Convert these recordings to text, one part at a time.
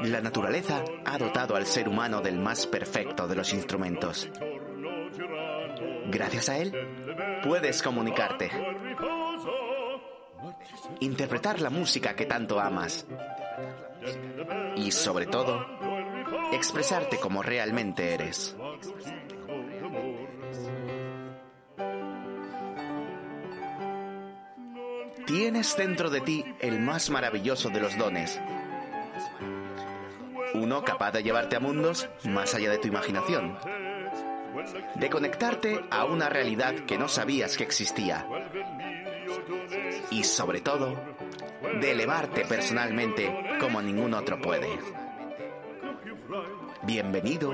La naturaleza ha dotado al ser humano del más perfecto de los instrumentos. Gracias a él, puedes comunicarte, interpretar la música que tanto amas y, sobre todo, expresarte como realmente eres. Tienes dentro de ti el más maravilloso de los dones. Uno capaz de llevarte a mundos más allá de tu imaginación. De conectarte a una realidad que no sabías que existía. Y sobre todo, de elevarte personalmente como ningún otro puede. Bienvenido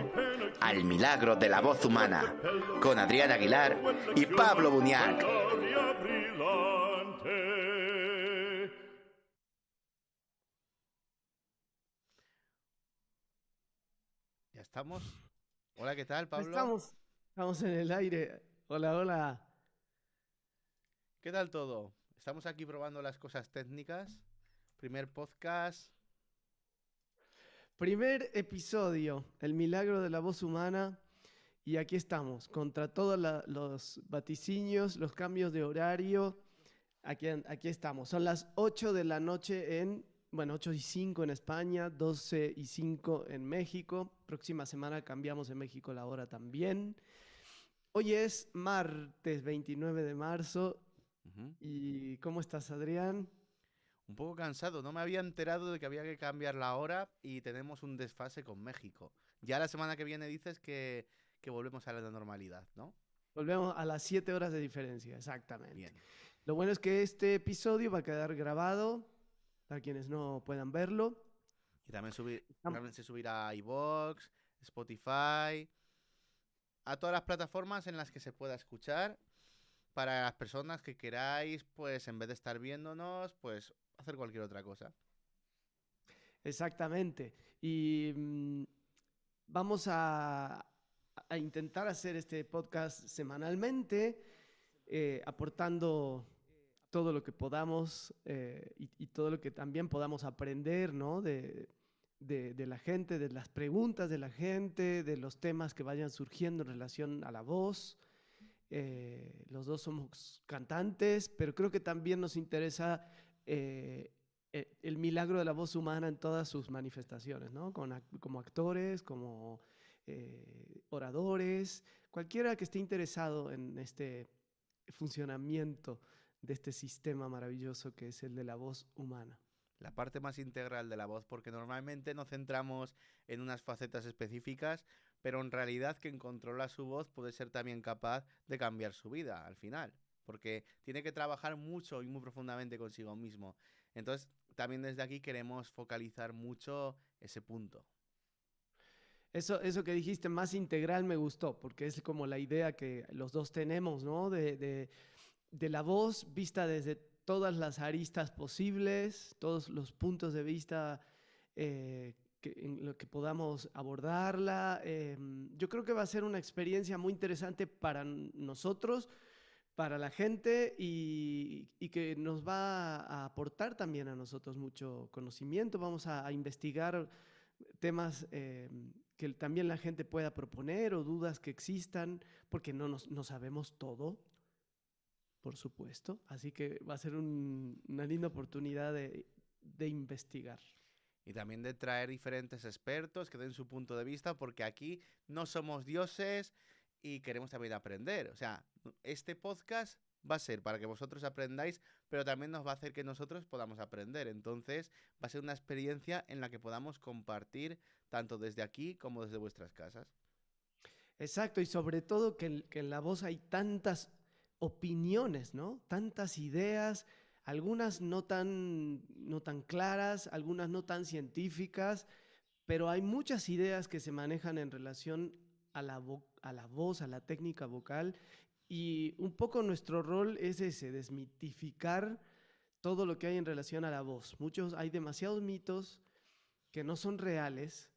al milagro de la voz humana, con Adrián Aguilar y Pablo Buñac. Ya estamos. Hola, ¿qué tal, Pablo? Estamos en el aire. Hola, hola. ¿Qué tal todo? Estamos aquí probando las cosas técnicas. Primer podcast. Primer episodio, el milagro de la voz humana. Y aquí estamos, contra todos los vaticinios, los cambios de horario. Aquí estamos. Son las 8 de la noche 8:05 en España, 12:05 en México. Próxima semana cambiamos en México la hora también. Hoy es martes 29 de marzo. Ujú. ¿Y cómo estás, Adrián? Un poco cansado. No me había enterado de que había que cambiar la hora y tenemos un desfase con México. Ya la semana que viene dices que volvemos a la normalidad, ¿no? Volvemos a las 7 horas de diferencia, exactamente. Bien. Lo bueno es que este episodio va a quedar grabado para quienes no puedan verlo. Y también, Am- también se subirá a iVoox, Spotify, a todas las plataformas en las que se pueda escuchar. Para las personas que queráis, pues en vez de estar viéndonos, pues hacer cualquier otra cosa. Exactamente. Y vamos a intentar hacer este podcast semanalmente, aportando todo lo que podamos y todo lo que también podamos aprender, ¿no? De la gente, de las preguntas de la gente, de los temas que vayan surgiendo en relación a la voz. Los dos somos cantantes, pero creo que también nos interesa el milagro de la voz humana en todas sus manifestaciones, ¿no? Como actores, como oradores, cualquiera que esté interesado en este funcionamiento de este sistema maravilloso que es el de la voz humana. La parte más integral de la voz, porque normalmente nos centramos en unas facetas específicas, pero en realidad quien controla su voz puede ser también capaz de cambiar su vida al final, porque tiene que trabajar mucho y muy profundamente consigo mismo. Entonces, también desde aquí queremos focalizar mucho ese punto. Eso que dijiste más integral me gustó, porque es como la idea que los dos tenemos, ¿no? De la voz vista desde todas las aristas posibles, todos los puntos de vista en lo que podamos abordarla. Yo creo que va a ser una experiencia muy interesante para nosotros, para la gente y que nos va a aportar también a nosotros mucho conocimiento. Vamos a investigar temas que también la gente pueda proponer o dudas que existan, porque no sabemos todo, por supuesto. Así que va a ser una linda oportunidad de investigar. Y también de traer diferentes expertos que den su punto de vista, porque aquí no somos dioses y queremos también aprender. O sea, este podcast va a ser para que vosotros aprendáis, pero también nos va a hacer que nosotros podamos aprender. Entonces, va a ser una experiencia en la que podamos compartir tanto desde aquí como desde vuestras casas. Exacto, y sobre todo que en la voz hay tantas opiniones, ¿no? Tantas ideas, algunas no tan claras, algunas no tan científicas, pero hay muchas ideas que se manejan en relación a la voz, a la técnica vocal, y un poco nuestro rol es ese, desmitificar todo lo que hay en relación a la voz. Hay demasiados mitos que no son reales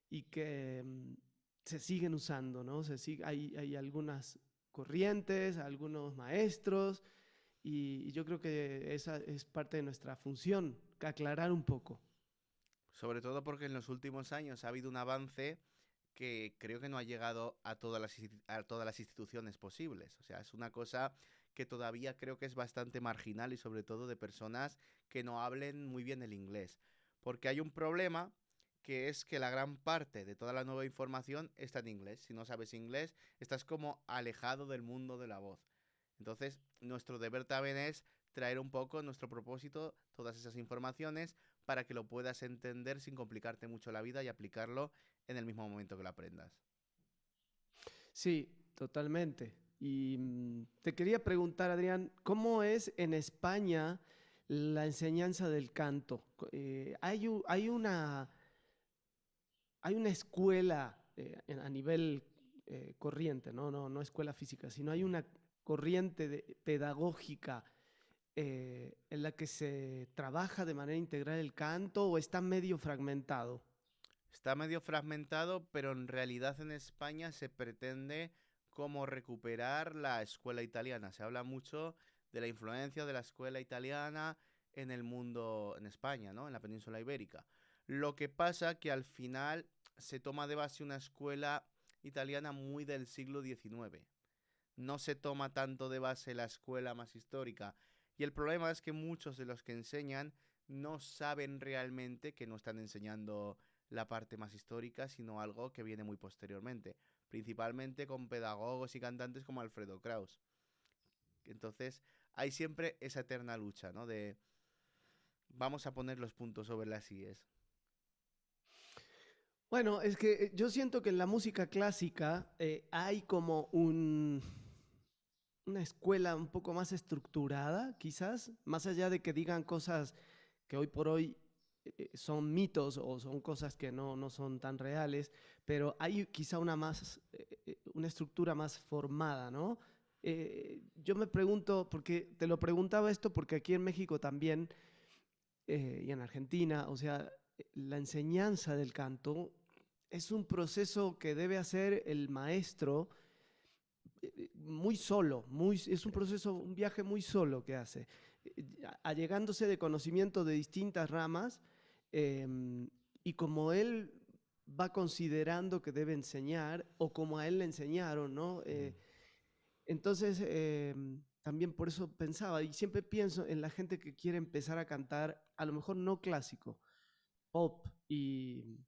y que se siguen usando, ¿no? Hay algunas corrientes, algunos maestros, y yo creo que esa es parte de nuestra función, aclarar un poco. Sobre todo porque en los últimos años ha habido un avance que creo que no ha llegado a a todas las instituciones posibles. O sea, es una cosa que todavía creo que es bastante marginal y sobre todo de personas que no hablen muy bien el inglés. Porque hay un problema que es que la gran parte de toda la nueva información está en inglés. Si no sabes inglés, estás como alejado del mundo de la voz. Entonces, nuestro deber también es traer un poco nuestro propósito, todas esas informaciones, para que lo puedas entender sin complicarte mucho la vida y aplicarlo en el mismo momento que lo aprendas. Sí, totalmente. Y te quería preguntar, Adrián, ¿cómo es en España la enseñanza del canto? Hay una escuela a nivel corriente, ¿no? No escuela física, sino hay una corriente pedagógica en la que se trabaja de manera integral el canto o está medio fragmentado. Está medio fragmentado, pero en realidad en España se pretende como recuperar la escuela italiana. Se habla mucho de la influencia de la escuela italiana en el mundo, en España, ¿no? En la península ibérica. Lo que pasa que al final se toma de base una escuela italiana muy del siglo XIX. No se toma tanto de base la escuela más histórica. Y el problema es que muchos de los que enseñan no saben realmente que no están enseñando la parte más histórica, sino algo que viene muy posteriormente, principalmente con pedagogos y cantantes como Alfredo Kraus. Entonces, hay siempre esa eterna lucha, ¿no? De vamos a poner los puntos sobre las IES. Bueno, es que yo siento que en la música clásica hay como una escuela un poco más estructurada, quizás, más allá de que digan cosas que hoy por hoy son mitos o son cosas que no son tan reales, pero hay quizá una estructura más formada, ¿no? Yo me pregunto, porque te lo preguntaba esto, porque aquí en México también y en Argentina, o sea, la enseñanza del canto es un proceso que debe hacer el maestro muy solo, es un proceso, un viaje muy solo que hace, allegándose de conocimiento de distintas ramas y como él va considerando que debe enseñar o como a él le enseñaron, ¿no? Mm. Entonces, también por eso pensaba, y siempre pienso en la gente que quiere empezar a cantar, a lo mejor no clásico, pop, y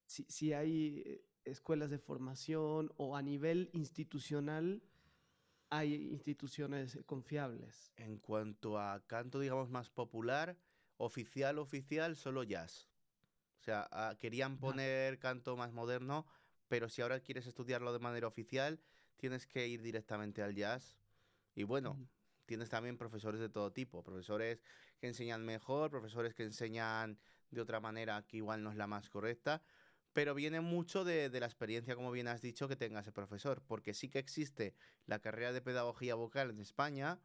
si hay escuelas de formación o a nivel institucional hay instituciones confiables. En cuanto a canto, digamos, más popular, oficial, solo jazz. O sea, querían Ajá. poner canto más moderno, pero si ahora quieres estudiarlo de manera oficial, tienes que ir directamente al jazz. Y bueno, Ujú. tienes también profesores de todo tipo, profesores que enseñan mejor, profesores que enseñan de otra manera que igual no es la más correcta, pero viene mucho de la experiencia, como bien has dicho, que tenga ese profesor, porque sí que existe la carrera de pedagogía vocal en España,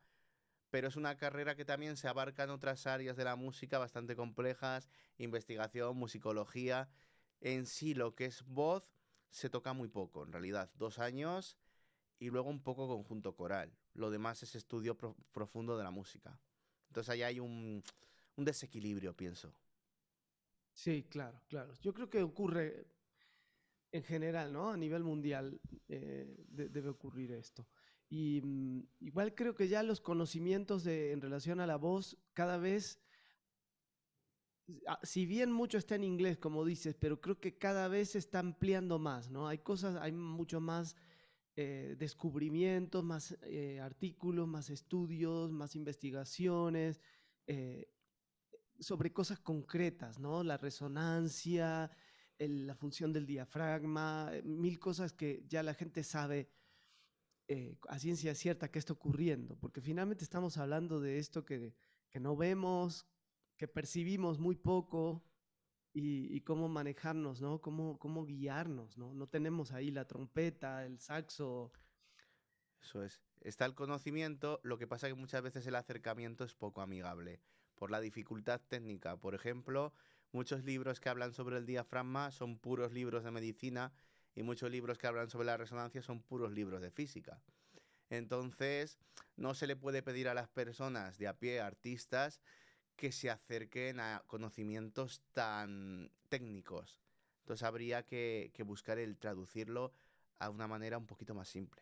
pero es una carrera que también se abarca en otras áreas de la música bastante complejas, investigación, musicología. En sí, lo que es voz se toca muy poco, en realidad, 2 años y luego un poco conjunto coral. Lo demás es estudio profundo de la música. Entonces ahí hay un desequilibrio, pienso. Sí, claro, claro. Yo creo que ocurre en general, ¿no? A nivel mundial debe ocurrir esto. Y igual creo que ya los conocimientos en relación a la voz cada vez, si bien mucho está en inglés, como dices, pero creo que cada vez se está ampliando más, ¿no? Hay cosas, hay mucho más descubrimientos, más artículos, más estudios, más investigaciones eh, sobre cosas concretas, ¿no? La resonancia, la función del diafragma, mil cosas que ya la gente sabe a ciencia cierta que está ocurriendo, porque finalmente estamos hablando de esto que no vemos, que percibimos muy poco y cómo manejarnos, ¿no? Cómo guiarnos, ¿no? No tenemos ahí la trompeta, el saxo. Eso es. Está el conocimiento, lo que pasa que muchas veces el acercamiento es poco amigable por la dificultad técnica. Por ejemplo, muchos libros que hablan sobre el diafragma son puros libros de medicina y muchos libros que hablan sobre la resonancia son puros libros de física. Entonces, no se le puede pedir a las personas de a pie, artistas, que se acerquen a conocimientos tan técnicos. Entonces habría que buscar el traducirlo a una manera un poquito más simple.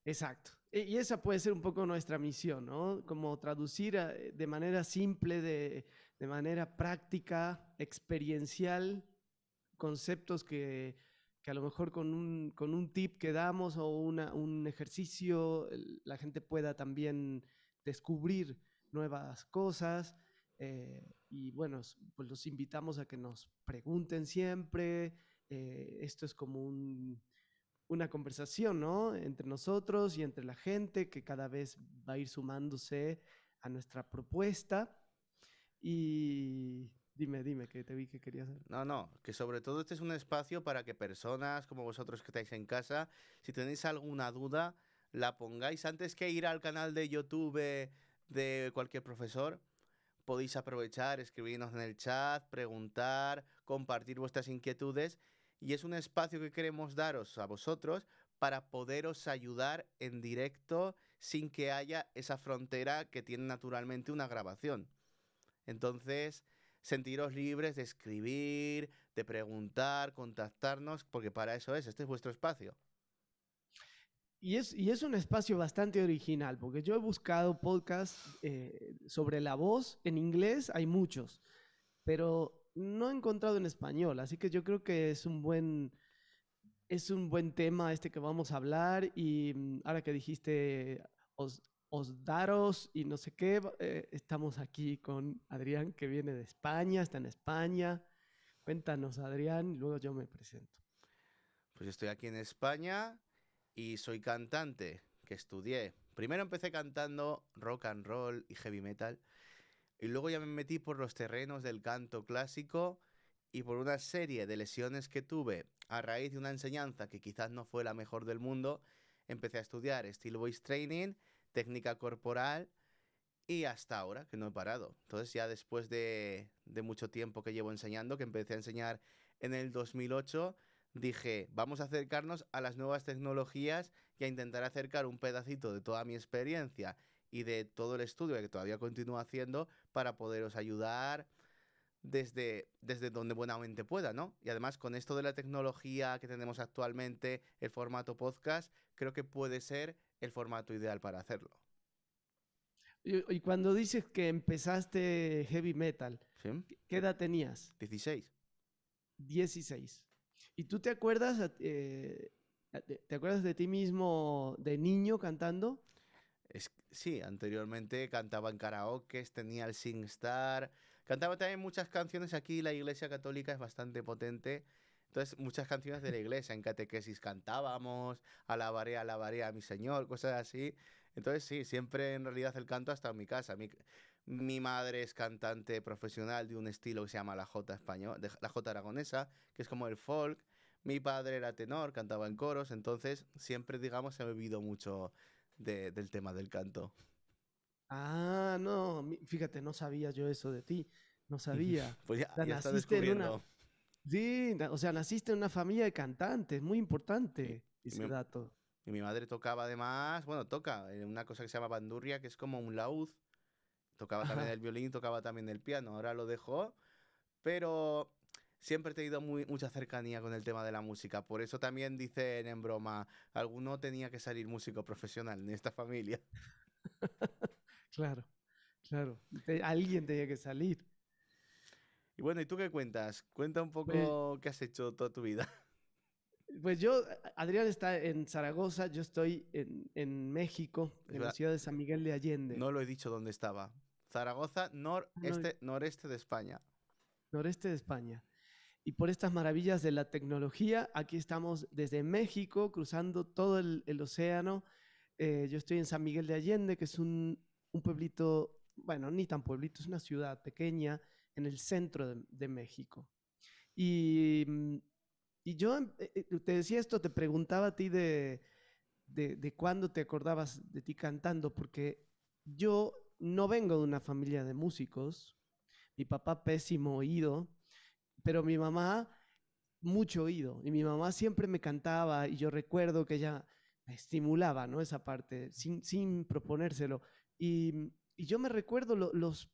Exacto. Y esa puede ser un poco nuestra misión, ¿no? Como traducir de manera simple, de manera práctica, experiencial, conceptos que a lo mejor con un tip que damos o un ejercicio, la gente pueda también descubrir nuevas cosas. Y bueno, pues los invitamos a que nos pregunten siempre. Esto es como una conversación, ¿no? Entre nosotros y entre la gente que cada vez va a ir sumándose a nuestra propuesta. Y dime, que te vi que querías hacer. No, no, que sobre todo este es un espacio para que personas como vosotros que estáis en casa, si tenéis alguna duda, la pongáis antes que ir al canal de YouTube de cualquier profesor. Podéis aprovechar, escribirnos en el chat, preguntar, compartir vuestras inquietudes y es un espacio que queremos daros a vosotros para poderos ayudar en directo sin que haya esa frontera que tiene naturalmente una grabación. Entonces, sentiros libres de escribir, de preguntar, contactarnos, porque para eso es, este es vuestro espacio. Y es un espacio bastante original, porque yo he buscado podcasts sobre la voz. En inglés hay muchos, pero no he encontrado en español. Así que yo creo que es un buen tema este que vamos a hablar. Y ahora que dijiste os daros y no sé qué, estamos aquí con Adrián, que viene de España, está en España. Cuéntanos, Adrián, y luego yo me presento. Pues estoy aquí en España y soy cantante, que estudié. Primero empecé cantando rock and roll y heavy metal y luego ya me metí por los terrenos del canto clásico y por una serie de lesiones que tuve a raíz de una enseñanza que quizás no fue la mejor del mundo, empecé a estudiar Steel Voice Training, técnica corporal y hasta ahora que no he parado. Entonces ya después de mucho tiempo que llevo enseñando, que empecé a enseñar en el 2008, dije, vamos a acercarnos a las nuevas tecnologías y a intentar acercar un pedacito de toda mi experiencia y de todo el estudio que todavía continúo haciendo para poderos ayudar desde donde buenamente pueda, ¿no? Y además con esto de la tecnología que tenemos actualmente, el formato podcast, creo que puede ser el formato ideal para hacerlo. Y cuando dices que empezaste heavy metal, ¿Sí? ¿qué edad tenías? 16. 16. ¿Y tú te acuerdas, te acuerdas de ti mismo de niño cantando? Sí, anteriormente cantaba en karaokes, tenía el SingStar, cantaba también muchas canciones. Aquí la Iglesia Católica es bastante potente, entonces muchas canciones de la iglesia, en catequesis cantábamos, alabaré a mi Señor, cosas así. Entonces sí, siempre en realidad el canto ha estado en mi casa. Mi madre es cantante profesional de un estilo que se llama la jota español, la jota aragonesa, que es como el folk. Mi padre era tenor, cantaba en coros, entonces siempre, digamos, he bebido mucho del tema del canto. Ah, no, fíjate, no sabía yo eso de ti, no sabía. Pues O sea, ya está naciste en una, descubriendo. sí, o sea, naciste en una familia de cantantes, muy Y, importante y ese mi, dato. y mi madre tocaba además, bueno, toca una cosa que se llama bandurria, que es como un laúd. Tocaba también Ajá. el violín, tocaba también el piano. Ahora lo dejó, pero siempre he tenido mucha cercanía con el tema de la música. Por eso también dicen en broma, alguno tenía que salir músico profesional en esta familia. Claro, claro. Alguien tenía que salir. Y bueno, ¿y tú qué cuentas? Cuenta un Pues, poco qué has hecho toda tu vida. pues yo, Adrián está en Zaragoza, yo estoy en México, en la Espera, ciudad de San Miguel de Allende, no lo he dicho dónde estaba. Zaragoza, no, noreste de España. noreste de España. Y por estas maravillas de la tecnología, aquí estamos desde México, cruzando todo el océano. Yo estoy en San Miguel de Allende, que es un pueblito, bueno, ni tan pueblito, es una ciudad pequeña en el centro de México. Y, y yo te decía esto, te preguntaba a ti de cuándo te acordabas de ti cantando, porque yo no vengo de una familia de músicos, mi papá pésimo oído, pero mi mamá mucho oído, y mi mamá siempre me cantaba, y yo recuerdo que ella me estimulaba, ¿no? Esa parte, sin proponérselo. Y, y yo me recuerdo los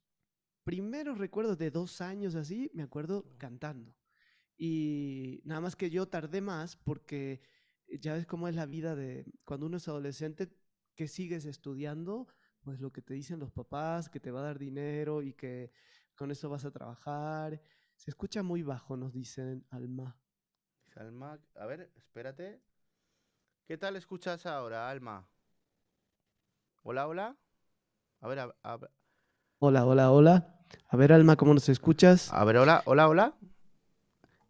primeros recuerdos de 2 años así, me acuerdo cantando. Y nada más que yo tardé más porque ya ves cómo es la vida de cuando uno es adolescente, que sigues estudiando, pues lo que te dicen los papás, que te va a dar dinero y que con eso vas a trabajar. Se escucha muy bajo, nos dicen, Alma. Dice Alma, a ver, espérate. ¿Qué tal escuchas ahora, Alma? Hola, hola. A ver, Hola, hola, hola. A ver, Alma, ¿cómo nos escuchas? hola, hola, hola.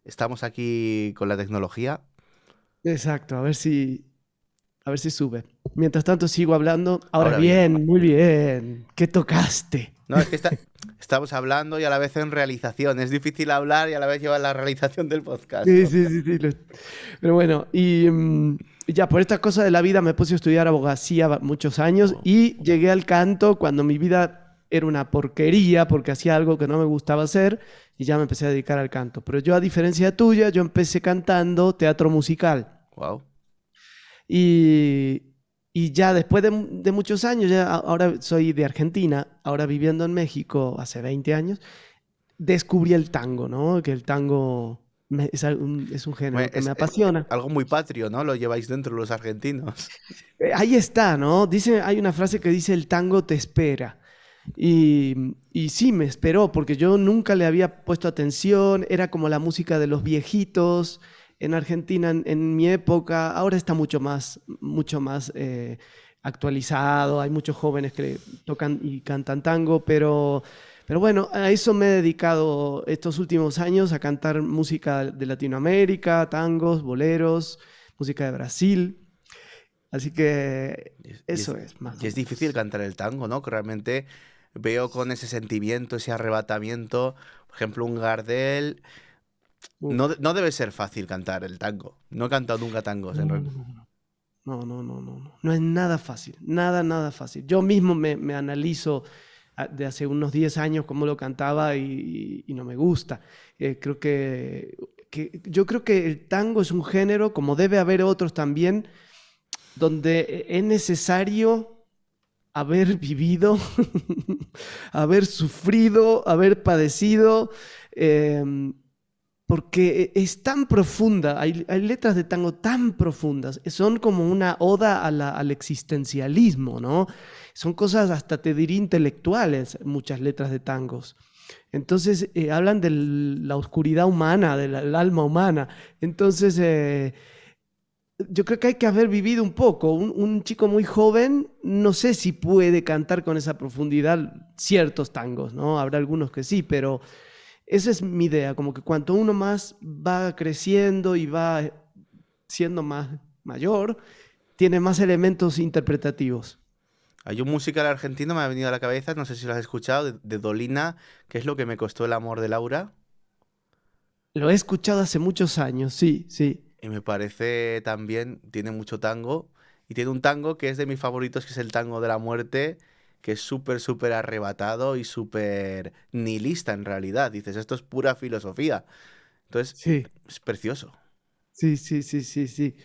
Estamos aquí con la tecnología. Exacto, a ver si sube. Mientras tanto sigo hablando. Ahora Ahora bien. bien, muy bien. ¿Qué tocaste? No, es que estamos hablando y a la vez en realización. Es difícil hablar y a la vez llevar la realización del podcast. Sí, sí, sí, sí. Pero bueno, y ya por esta cosa de la vida me puse a estudiar abogacía muchos años Oh. y llegué al canto cuando mi vida era una porquería porque hacía algo que no me gustaba hacer y ya me empecé a dedicar al canto. Pero yo, a diferencia tuya, yo empecé cantando teatro musical. Wow. Y, y ya después de muchos años, ahora soy de Argentina, ahora viviendo en México hace 20 años, descubrí el tango, ¿no? Que el tango es un género que me apasiona. Algo muy patrio, ¿no? Lo lleváis dentro los argentinos. Ahí está, ¿no? Hay una frase que dice el tango te espera. Y sí, me esperó, porque yo nunca le había puesto atención, era como la música de los viejitos. En Argentina, en mi época, ahora está mucho más actualizado, hay muchos jóvenes que tocan y cantan tango, pero bueno, a eso me he dedicado estos últimos años, a cantar música de Latinoamérica, tangos, boleros, música de Brasil. Así que eso es más. Y es difícil cantar el tango, ¿no? Que realmente veo con ese sentimiento, ese arrebatamiento. Por ejemplo, un Gardel. No debe ser fácil cantar el tango. No he cantado nunca tangos. No es nada fácil, nada fácil. Yo mismo me analizo de hace unos 10 años cómo lo cantaba y no me gusta. Yo creo que el tango es un género, como debe haber otros también, donde es necesario haber vivido, haber sufrido, haber padecido, porque es tan profunda, hay letras de tango tan profundas, son como una oda al existencialismo, ¿no? Son cosas hasta te diría intelectuales, muchas letras de tangos. Entonces hablan de la oscuridad humana, del alma humana. Entonces yo creo que hay que haber vivido un poco. Un chico muy joven, no sé si puede cantar con esa profundidad ciertos tangos, ¿no? Habrá algunos que sí, pero esa es mi idea, como que cuanto uno más va creciendo y va siendo más mayor, tiene más elementos interpretativos. Hay un musical argentino, me ha venido a la cabeza, no sé si lo has escuchado, de Dolina, que es lo que me costó el amor de Laura. Lo he escuchado hace muchos años, sí, sí. Y me parece también, tiene mucho tango. Y tiene un tango que es de mis favoritos, que es el tango de la muerte, que es súper arrebatado y súper nihilista en realidad. Dices, esto es pura filosofía. Entonces, Sí, es precioso. sí.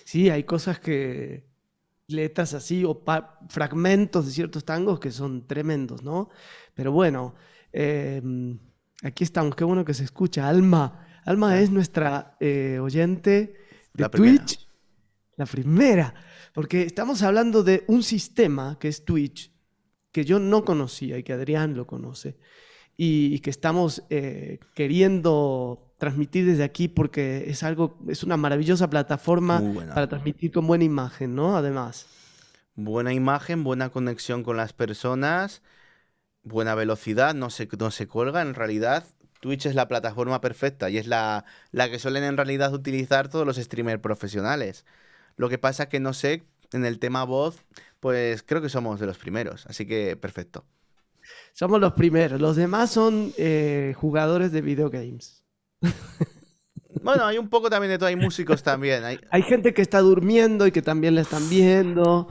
Sí, hay cosas letras así, o fragmentos de ciertos tangos que son tremendos, ¿no? Pero bueno, aquí estamos, qué bueno que se escucha. Alma es nuestra oyente de La primera. Twitch, la primera, porque estamos hablando de un sistema que es Twitch, que yo no conocía y que Adrián lo conoce, y que estamos queriendo transmitir desde aquí porque es una maravillosa plataforma Muy buena. para transmitir con buena imagen, ¿no? Además. Buena imagen, buena conexión con las personas, buena velocidad, no se cuelga. En realidad, Twitch es la plataforma perfecta y es la que suelen en realidad utilizar todos los streamers profesionales. Lo que pasa es que no sé, en el tema voz, pues creo que somos de los primeros, así que perfecto. Somos los primeros, los demás son jugadores de videogames. Bueno, hay un poco también de todo, hay músicos también. Hay gente que está durmiendo y que también la están viendo.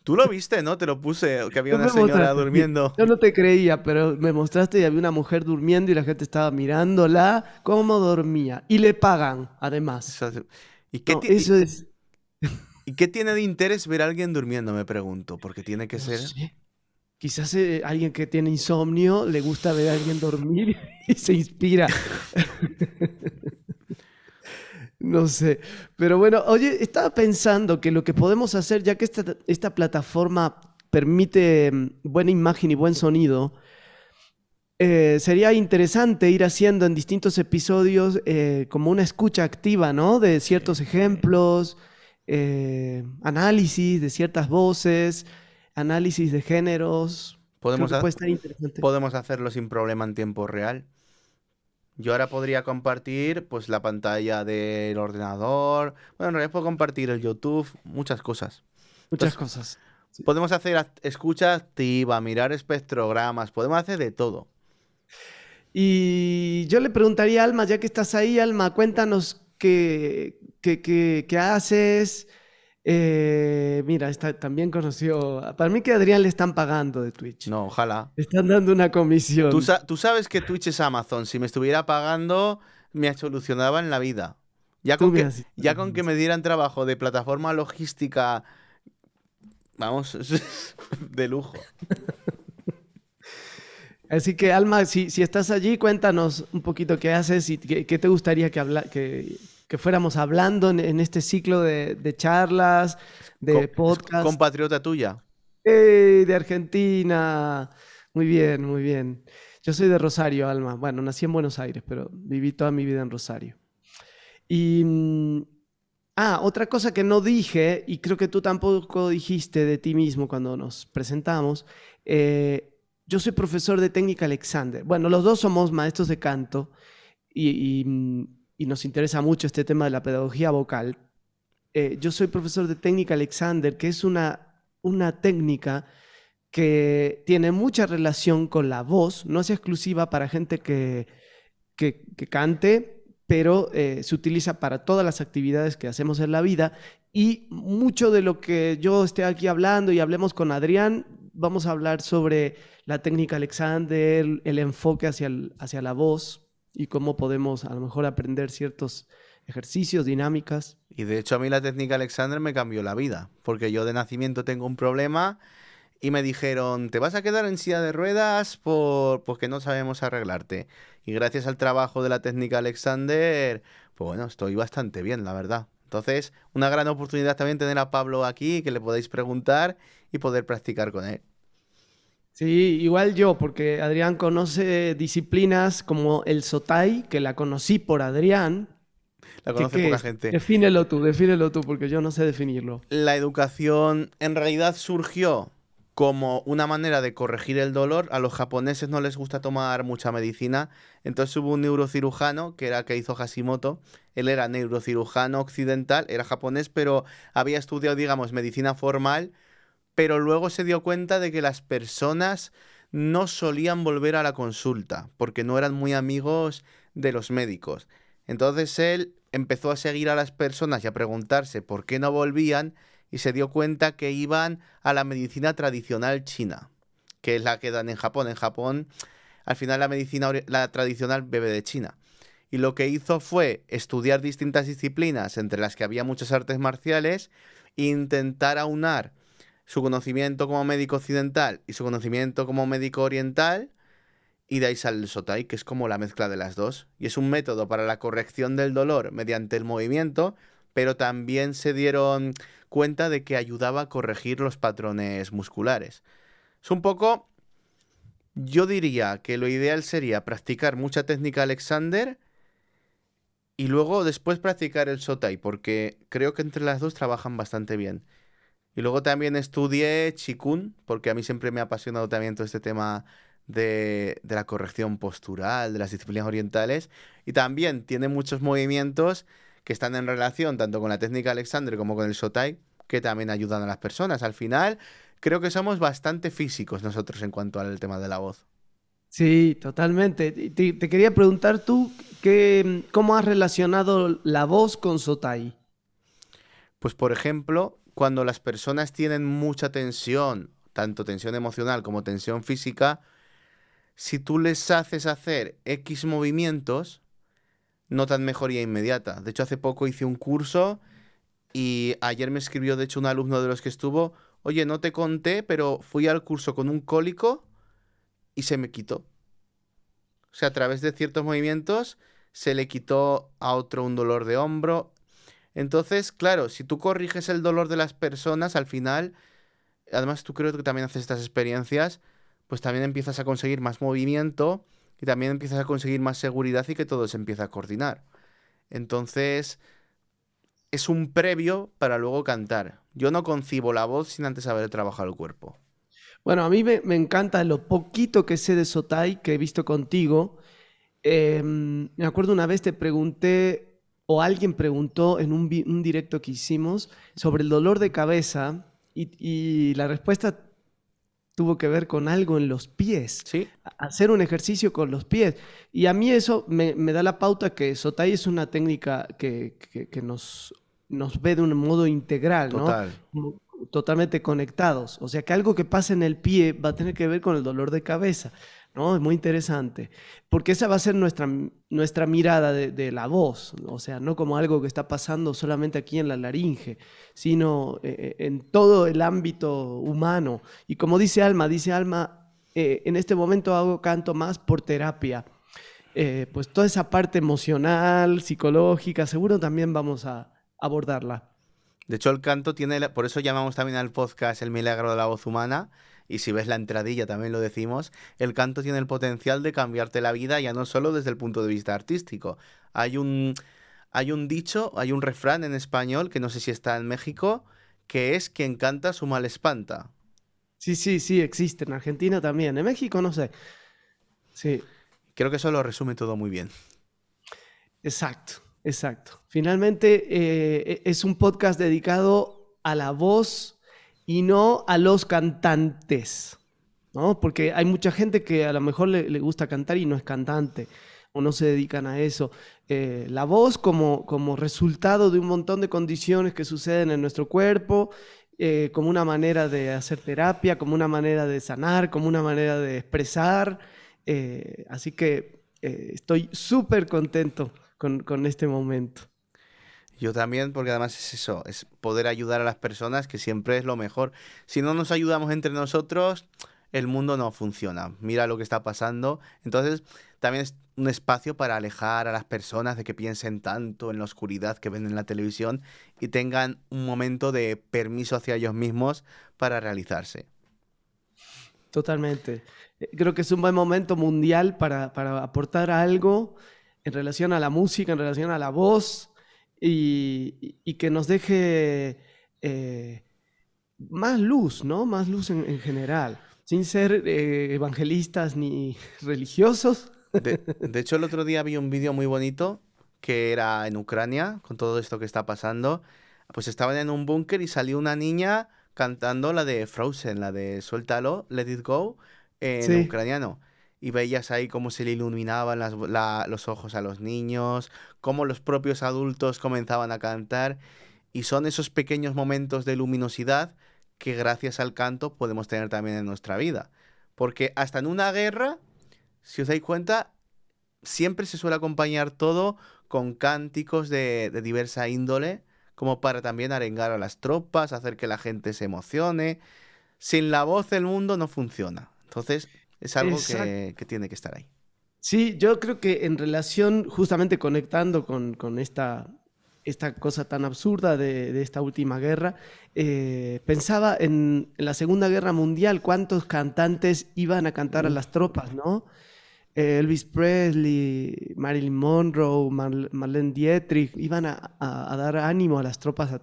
Tú lo viste, ¿no? Te lo puse, que había Tú una me señora mostraste, sí. durmiendo. Yo no te creía, pero me mostraste y había una mujer durmiendo y la gente estaba mirándola cómo dormía. Y le pagan, además. ¿Y qué, No, eso es... ¿Y qué tiene de interés ver a alguien durmiendo? Me pregunto, porque tiene que No ser... sé. Quizás alguien que tiene insomnio le gusta ver a alguien dormir y se inspira. No sé. Pero bueno, oye, estaba pensando que lo que podemos hacer, ya que esta plataforma permite buena imagen y buen sonido, sería interesante ir haciendo en distintos episodios como una escucha activa, ¿no? De ciertos ejemplos, análisis de ciertas voces, análisis de géneros. Creo Podemos, que puede estar interesante. podemos hacerlo sin problema en tiempo real. Yo ahora podría compartir pues la pantalla del ordenador. Bueno, en realidad puedo compartir el YouTube, muchas cosas. Muchas Entonces, cosas. Sí. podemos hacer escucha activa, mirar espectrogramas, podemos hacer de todo. Y yo le preguntaría a Alma, ya que estás ahí, Alma, cuéntanos qué haces. Mira, también conoció. Para mí que a Adrián le están pagando de Twitch. No, ojalá. Le están dando una comisión. Tú sabes que Twitch es Amazon. Si me estuviera pagando, me solucionaba en la vida. Ya Tú con me que, has- ya con que me dieran trabajo de plataforma logística, vamos, de lujo. Así que, Alma, si estás allí, cuéntanos un poquito qué haces y qué te gustaría que fuéramos hablando en este ciclo de charlas, de podcast. Compatriota tuya. De Argentina! Muy bien, muy bien. Yo soy de Rosario, Alma. Bueno, nací en Buenos Aires, pero viví toda mi vida en Rosario. Y, otra cosa que no dije, y creo que tú tampoco dijiste de ti mismo cuando nos presentamos, yo soy profesor de técnica Alexander. Bueno, los dos somos maestros de canto y nos interesa mucho este tema de la pedagogía vocal. Yo soy profesor de técnica Alexander, que es una técnica que tiene mucha relación con la voz, no es exclusiva para gente que cante, pero se utiliza para todas las actividades que hacemos en la vida y mucho de lo que yo esté aquí hablando y hablemos con Adrián, vamos a hablar sobre la técnica Alexander, el enfoque hacia la voz y cómo podemos a lo mejor aprender ciertos ejercicios, dinámicas. Y de hecho a mí la técnica Alexander me cambió la vida, porque yo de nacimiento tengo un problema y me dijeron, te vas a quedar en silla de ruedas porque no sabemos arreglarte. Y gracias al trabajo de la técnica Alexander, pues bueno, estoy bastante bien, la verdad. Entonces, una gran oportunidad también tener a Pablo aquí, que le podéis preguntar y poder practicar con él. Sí, igual yo, porque Adrián conoce disciplinas como el Sotay, que la conocí por Adrián. La conoce ¿Qué poca es? gente. Defínelo tú, porque yo no sé definirlo. La educación en realidad surgió como una manera de corregir el dolor. A los japoneses no les gusta tomar mucha medicina, entonces hubo un neurocirujano que era Keizo Hashimoto. Él era neurocirujano occidental, era japonés, pero había estudiado, digamos, medicina formal, pero luego se dio cuenta de que las personas no solían volver a la consulta porque no eran muy amigos de los médicos. Entonces él empezó a seguir a las personas y a preguntarse por qué no volvían y se dio cuenta que iban a la medicina tradicional china, que es la que dan en Japón. En Japón, al final la medicina la tradicional bebe de China. Y lo que hizo fue estudiar distintas disciplinas, entre las que había muchas artes marciales, e intentar aunar su conocimiento como médico occidental y su conocimiento como médico oriental, y de ahí sale el Sotai, que es como la mezcla de las dos. Y es un método para la corrección del dolor mediante el movimiento, pero también se dieron cuenta de que ayudaba a corregir los patrones musculares. Es un poco, yo diría que lo ideal sería practicar mucha técnica Alexander y luego después practicar el Sotai, porque creo que entre las dos trabajan bastante bien. Y luego también estudié Qigong, porque a mí siempre me ha apasionado también todo este tema de la corrección postural, de las disciplinas orientales, y también tiene muchos movimientos que están en relación tanto con la técnica Alexander como con el Sotai, que también ayudan a las personas. Al final, creo que somos bastante físicos nosotros en cuanto al tema de la voz. Sí, totalmente. Te quería preguntar tú cómo has relacionado la voz con Sotay. Pues por ejemplo, cuando las personas tienen mucha tensión, tanto tensión emocional como tensión física, si tú les haces hacer X movimientos, notan mejoría inmediata. De hecho, hace poco hice un curso y ayer me escribió, de hecho, un alumno de los que estuvo, oye, no te conté, pero fui al curso con un cólico y se me quitó. O sea, a través de ciertos movimientos se le quitó a otro un dolor de hombro. Entonces, claro, si tú corriges el dolor de las personas, al final, además tú creo que también haces estas experiencias, pues también empiezas a conseguir más movimiento y también empiezas a conseguir más seguridad y que todo se empieza a coordinar. Entonces, es un previo para luego cantar. Yo no concibo la voz sin antes haber trabajado el cuerpo. Bueno, a mí me encanta lo poquito que sé de Sotay, que he visto contigo. Me acuerdo una vez te pregunté, o alguien preguntó en un directo que hicimos sobre el dolor de cabeza y la respuesta tuvo que ver con algo en los pies, ¿Sí? hacer un ejercicio con los pies. Y a mí eso me da la pauta que Sotay es una técnica que nos ve de un modo integral, ¿no? Total. Como totalmente conectados. O sea que algo que pasa en el pie va a tener que ver con el dolor de cabeza, ¿no? Es muy interesante, porque esa va a ser nuestra mirada de la voz, ¿no? O sea, no como algo que está pasando solamente aquí en la laringe, sino en todo el ámbito humano. Y como dice Alma, en este momento hago canto más por terapia. Pues toda esa parte emocional, psicológica, seguro también vamos a abordarla. De hecho, el canto tiene, por eso llamamos también al podcast El milagro de la voz humana, y si ves la entradilla también lo decimos, el canto tiene el potencial de cambiarte la vida ya no solo desde el punto de vista artístico. Hay un, hay un dicho, hay un refrán en español, que no sé si está en México, que es quien canta su mal espanta. Sí, sí, sí, existe. En Argentina también. En México no sé. Sí, Creo que eso lo resume todo muy bien. exacto, exacto. Finalmente es un podcast dedicado a la voz y no a los cantantes, ¿no? Porque hay mucha gente que a lo mejor le gusta cantar y no es cantante o no se dedican a eso. La voz como resultado de un montón de condiciones que suceden en nuestro cuerpo, como una manera de hacer terapia, como una manera de sanar, como una manera de expresar. Así que estoy súper contento con este momento. Yo también, porque además es eso, es poder ayudar a las personas, que siempre es lo mejor. Si no nos ayudamos entre nosotros, el mundo no funciona. Mira lo que está pasando. Entonces, también es un espacio para alejar a las personas de que piensen tanto en la oscuridad que ven en la televisión y tengan un momento de permiso hacia ellos mismos para realizarse. Totalmente. Creo que es un buen momento mundial para aportar algo en relación a la música, en relación a la voz y que nos deje más luz, ¿no? Más luz en general, sin ser evangelistas ni religiosos. De hecho, el otro día vi un vídeo muy bonito que era en Ucrania, con todo esto que está pasando. Pues estaban en un búnker y salió una niña cantando la de Frozen, la de Suéltalo, Let It Go, en Sí, ucraniano. Y veías ahí cómo se le iluminaban los ojos a los niños, cómo los propios adultos comenzaban a cantar. Y son esos pequeños momentos de luminosidad que gracias al canto podemos tener también en nuestra vida. Porque hasta en una guerra, si os dais cuenta, siempre se suele acompañar todo con cánticos de diversa índole, como para también arengar a las tropas, hacer que la gente se emocione. Sin la voz el mundo no funciona. Entonces es algo exacto. que tiene que estar ahí. Sí, yo creo que en relación, justamente conectando con esta cosa tan absurda de esta última guerra, pensaba en la Segunda Guerra Mundial, cuántos cantantes iban a cantar a Uf, las tropas, ¿no? Elvis Presley, Marilyn Monroe, Marlene Dietrich, iban a dar ánimo a las tropas.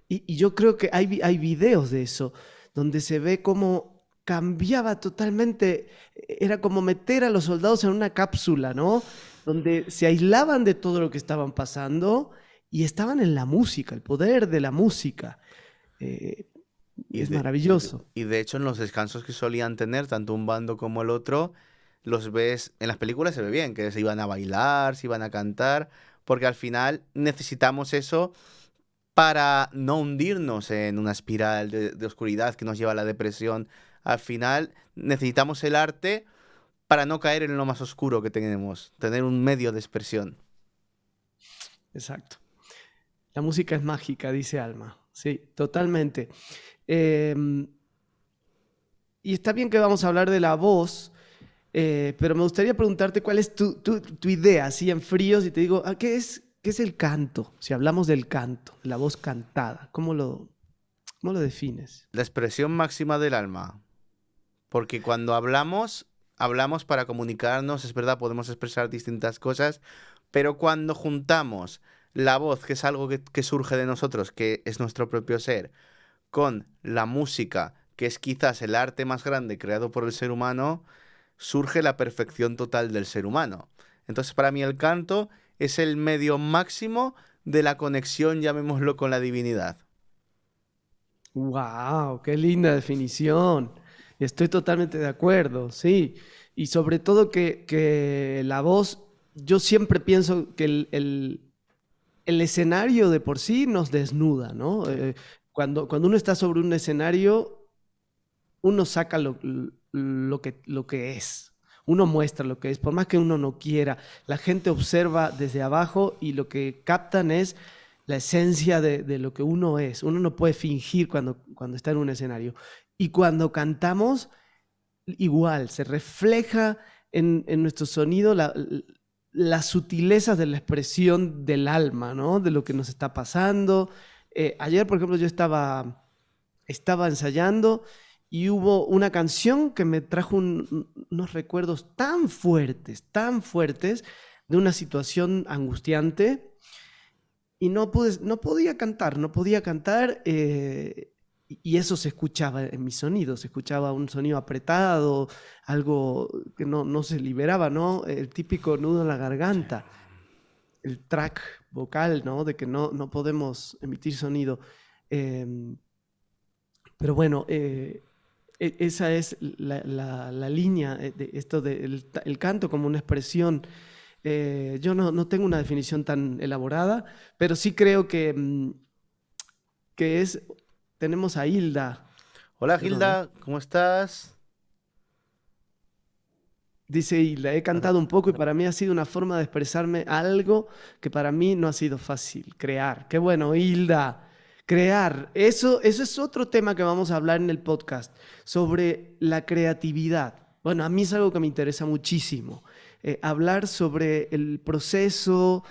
Y yo creo que hay videos de eso, donde se ve cómo cambiaba totalmente, era como meter a los soldados en una cápsula, ¿no? Donde se aislaban de todo lo que estaban pasando y estaban en la música, el poder de la música. Eh, y es de, maravilloso. y de hecho en los descansos que solían tener, tanto un bando como el otro, los ves, en las películas se ve bien, que se iban a bailar, se iban a cantar, porque al final necesitamos eso para no hundirnos en una espiral de oscuridad que nos lleva a la depresión. Al final necesitamos el arte para no caer en lo más oscuro que tenemos, tener un medio de expresión. Exacto. La música es mágica, dice Alma. Sí, totalmente. Em, y está bien que vamos a hablar de la voz, pero me gustaría preguntarte cuál es tu idea, así en frío, si te digo, qué es el canto? Si hablamos del canto, la voz cantada, cómo lo defines? La expresión máxima del alma. Porque cuando hablamos para comunicarnos, es verdad, podemos expresar distintas cosas, pero cuando juntamos la voz, que es algo que surge de nosotros, que es nuestro propio ser, con la música, que es quizás el arte más grande creado por el ser humano, surge la perfección total del ser humano. Entonces, para mí el canto es el medio máximo de la conexión, llamémoslo, con la divinidad. ¡Wow! ¡Qué linda definición! Estoy totalmente de acuerdo, sí. Y sobre todo que la voz, yo siempre pienso que el escenario de por sí nos desnuda, ¿no? Cuando uno está sobre un escenario, uno saca lo que es. Uno muestra lo que es, por más que uno no quiera. La gente observa desde abajo y lo que captan es la esencia de lo que uno es. Uno no puede fingir cuando está en un escenario. Y cuando cantamos, igual, se refleja en nuestro sonido las sutilezas de la expresión del alma, ¿no? De lo que nos está pasando. Ayer, por ejemplo, yo estaba ensayando y hubo una canción que me trajo unos recuerdos tan fuertes de una situación angustiante y no podía cantar y eso se escuchaba en mi sonido, se escuchaba un sonido apretado, algo que no se liberaba, ¿no? El típico nudo en la garganta, el track vocal, ¿no? De que no podemos emitir sonido. Em, pero bueno, esa es la línea de esto del el canto como una expresión. Yo no tengo una definición tan elaborada, pero sí creo que es... Tenemos a Hilda. Hola Perdón, Gilda, ¿cómo estás? Dice Hilda, he cantado un poco y para mí ha sido una forma de expresarme algo que para mí no ha sido fácil, crear. Qué bueno, Hilda, crear. Eso es otro tema que vamos a hablar en el podcast, sobre la creatividad. Bueno, a mí es algo que me interesa muchísimo. Hablar sobre el proceso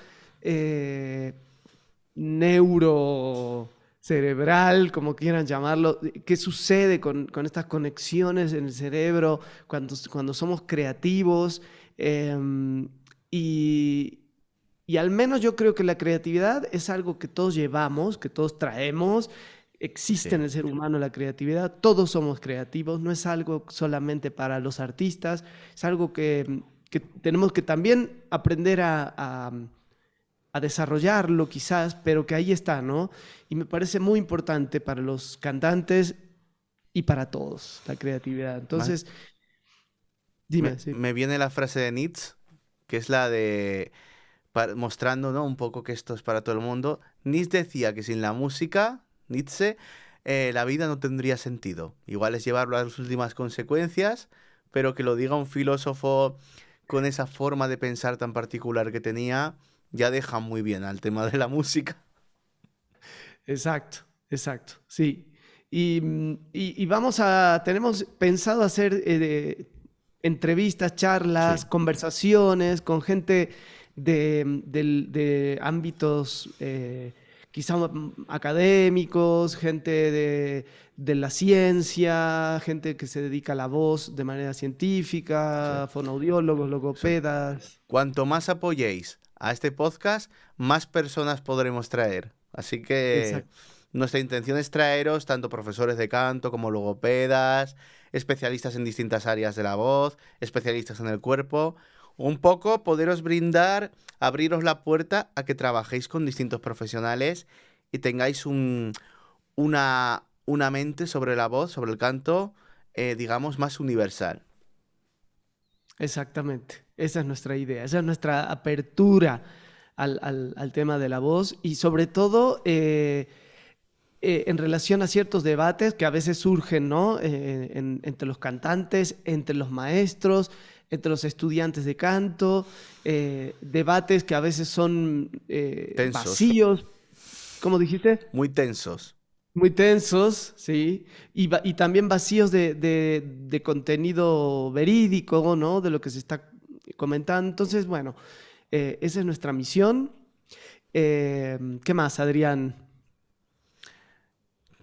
neurocerebral, como quieran llamarlo, qué sucede con estas conexiones en el cerebro cuando somos creativos. Y, y al menos yo creo que la creatividad es algo que todos llevamos, que todos traemos. Existe en Sí. el ser humano la creatividad, todos somos creativos, no es algo solamente para los artistas, es algo que tenemos que también aprender a desarrollarlo quizás, pero que ahí está, ¿no? Y me parece muy importante para los cantantes y para todos, la creatividad. Ma- Entonces, dime, Me, sí. me viene la frase de Nietzsche, que es la de mostrando, ¿no? Un poco que esto es para todo el mundo. Nietzsche decía que sin la música, Nietzsche, la vida no tendría sentido. Igual es llevarlo a las últimas consecuencias, pero que lo diga un filósofo con esa forma de pensar tan particular que tenía, ya deja muy bien al tema de la música. Exacto, exacto, sí. Y tenemos pensado hacer entrevistas, charlas, Sí. conversaciones con gente de ámbitos quizá académicos, gente de la ciencia, gente que se dedica a la voz de manera Sí. científica, fonoaudiólogos, Sí. logopedas. Cuanto más apoyéis a este podcast, más personas podremos traer. Así que Exacto. nuestra intención es traeros tanto profesores de canto como logopedas, especialistas en distintas áreas de la voz, especialistas en el cuerpo, un poco poderos brindar, abriros la puerta a que trabajéis con distintos profesionales y tengáis una mente sobre la voz, sobre el canto, digamos, más universal. Exactamente, esa es nuestra idea, esa es nuestra apertura al tema de la voz y sobre todo en relación a ciertos debates que a veces surgen, ¿no? Entre los cantantes, entre los maestros, entre los estudiantes de canto, debates que a veces son Tensos, vacíos, ¿cómo dijiste? muy tensos. Muy tensos, sí, y también vacíos de contenido verídico, ¿no? De lo que se está comentando. Entonces, bueno, esa es nuestra misión. ¿Qué más, Adrián?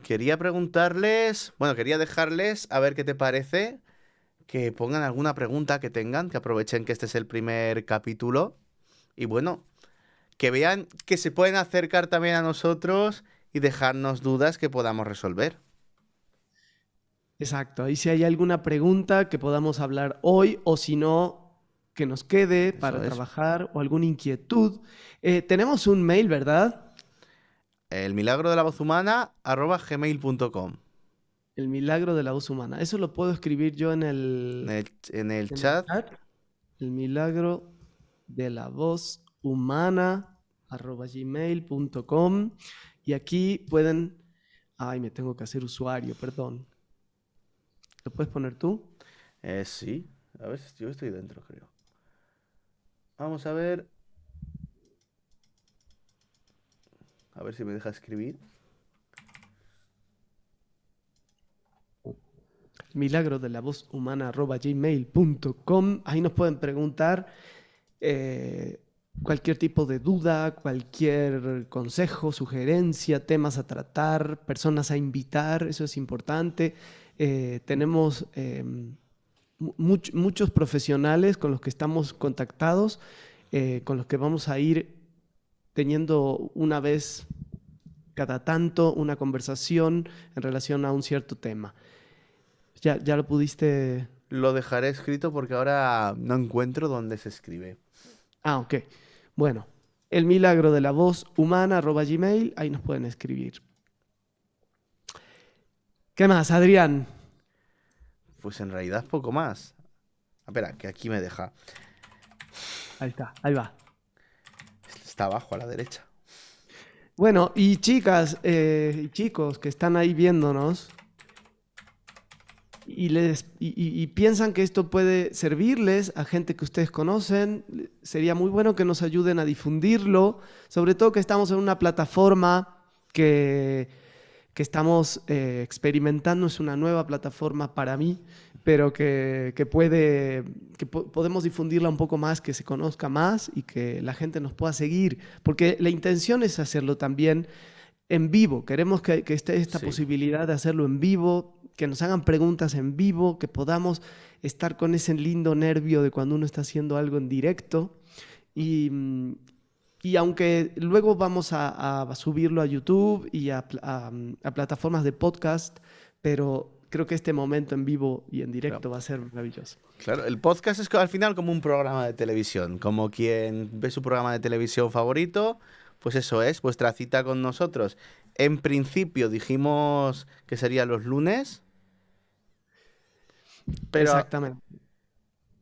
Quería preguntarles, bueno, quería dejarles a ver qué te parece, que pongan alguna pregunta que tengan, que aprovechen que este es el primer capítulo. Y bueno, que vean que se pueden acercar también a nosotros y dejarnos dudas que podamos resolver. Exacto, ahí si hay alguna pregunta que podamos hablar hoy o si no, que nos quede Eso para es. trabajar o alguna inquietud. Tenemos un mail, ¿verdad? El milagro de la voz humana @gmail.com. El milagro de la voz humana. Eso lo puedo escribir yo En el en el chat. chat. El milagro de la voz humana @gmail.com. Y aquí pueden... Ay, me tengo que hacer usuario, perdón. ¿Lo puedes poner tú? Sí. A ver, yo estoy dentro, creo. Vamos a ver. A ver si me deja escribir. Milagro de la voz humana @gmail.com. Ahí nos pueden preguntar eh, cualquier tipo de duda, cualquier consejo, sugerencia, temas a tratar, personas a invitar, eso es importante. Tenemos muchos profesionales con los que estamos contactados, con los que vamos a ir teniendo una vez cada tanto una conversación en relación a un cierto tema. ¿Ya lo pudiste? Lo dejaré escrito porque ahora no encuentro dónde se escribe. Ah, ok. Bueno, el milagro de la voz humana @gmail, ahí nos pueden escribir. ¿Qué más, Adrián? Pues en realidad poco más. Espera, que aquí me deja. Ahí está, ahí va. Está abajo a la derecha. Bueno, y chicas y chicos que están ahí viéndonos y piensan que esto puede servirles a gente que ustedes conocen, sería muy bueno que nos ayuden a difundirlo, sobre todo que estamos en una plataforma que, que estamos experimentando, es una nueva plataforma para mí, pero podemos difundirla un poco más, que se conozca más y que la gente nos pueda seguir, porque la intención es hacerlo también en vivo. Queremos que esté esta Sí. posibilidad de hacerlo en vivo, que nos hagan preguntas en vivo, que podamos estar con ese lindo nervio de cuando uno está haciendo algo en directo. Y aunque luego vamos a subirlo a YouTube y a plataformas de podcast, pero creo que este momento en vivo y en Claro. directo va a ser maravilloso. Claro, el podcast es al final como un programa de televisión. Como quien ve su programa de televisión favorito, pues eso es, vuestra cita con nosotros. En principio dijimos que sería los lunes, pero Exactamente.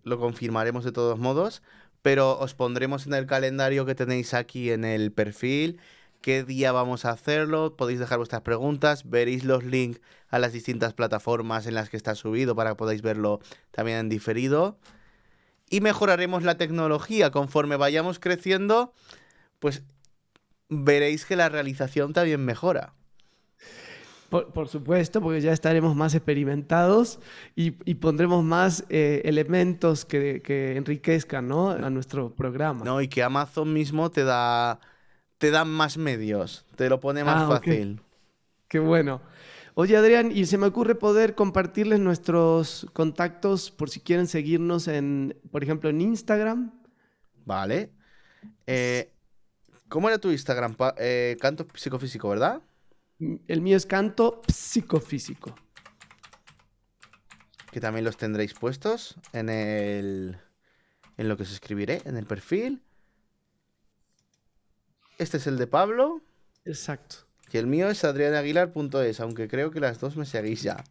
lo confirmaremos de todos modos. Pero os pondremos en el calendario que tenéis aquí en el perfil qué día vamos a hacerlo. Podéis dejar vuestras preguntas, veréis los links a las distintas plataformas en las que está subido para que podáis verlo también en diferido. Y mejoraremos la tecnología conforme vayamos creciendo, pues veréis que la realización también mejora. Por supuesto, porque ya estaremos más experimentados y pondremos más elementos que enriquezcan, ¿no? A nuestro programa. ¿No? Y que Amazon mismo te da más medios, te lo pone más Ah, ok. fácil. Qué bueno. Oye, Adrián, y se me ocurre poder compartirles nuestros contactos por si quieren seguirnos por ejemplo, en Instagram. Vale. ¿Cómo era tu Instagram? Canto psicofísico, ¿verdad? El mío es Canto Psicofísico. Que también los tendréis puestos en lo que os escribiré, en el perfil. Este es el de Pablo. Exacto. Y el mío es adrianaguilar.es, aunque creo que las dos me seguís ya.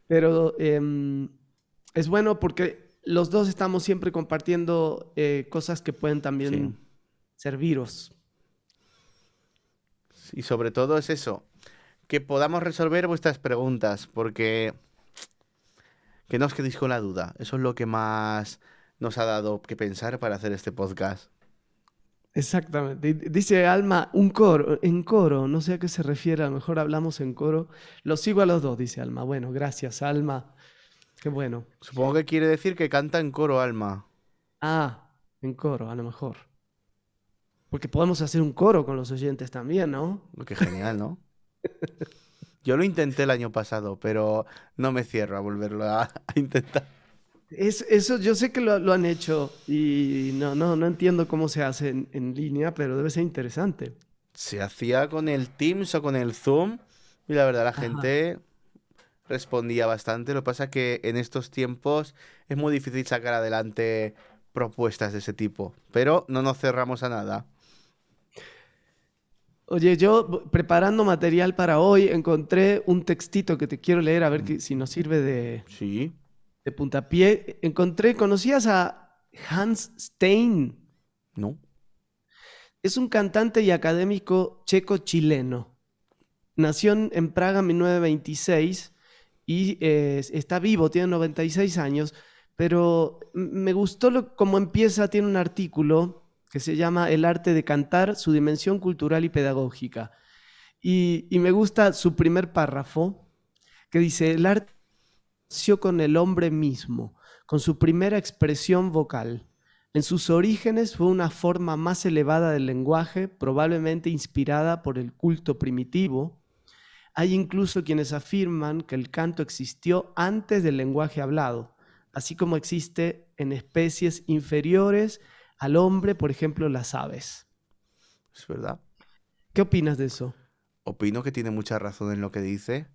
Pero es bueno porque los dos estamos siempre compartiendo cosas que pueden también Sí. serviros. Y sobre todo es eso, que podamos resolver vuestras preguntas, porque que no os quedéis con la duda. Eso es lo que más nos ha dado que pensar para hacer este podcast. Exactamente. Dice Alma, un coro, en coro, no sé a qué se refiere, a lo mejor hablamos en coro. Los sigo a los dos, dice Alma. Bueno, gracias, Alma. Qué bueno. Supongo que quiere decir que canta en coro, Alma. Ah, en coro, a lo mejor. Porque podemos hacer un coro con los oyentes también, ¿no? Qué genial, ¿no? Yo lo intenté el año pasado, pero no me cierro a volverlo a intentar. Eso yo sé que lo han hecho y no entiendo cómo se hace en línea, pero debe ser interesante. Se hacía con el Teams o con el Zoom y la verdad la Ajá. gente respondía bastante. Lo que pasa es que en estos tiempos es muy difícil sacar adelante propuestas de ese tipo, pero no nos cerramos a nada. Oye, yo preparando material para hoy encontré un textito que te quiero leer a ver si nos sirve Sí, de puntapié. ¿Conocías a Hans Stein? ¿no? Es un cantante y académico checo-chileno. Nació en Praga en 1926 y está vivo, tiene 96 años, pero me gustó cómo empieza, tiene un artículo que se llama El arte de cantar, su dimensión cultural y pedagógica. Y me gusta su primer párrafo, que dice, el arte nació con el hombre mismo, con su primera expresión vocal. En sus orígenes fue una forma más elevada del lenguaje, probablemente inspirada por el culto primitivo. Hay incluso quienes afirman que el canto existió antes del lenguaje hablado, así como existe en especies inferiores al hombre, por ejemplo, las aves. Es verdad. ¿Qué opinas de eso? Opino que tiene mucha razón en lo que dice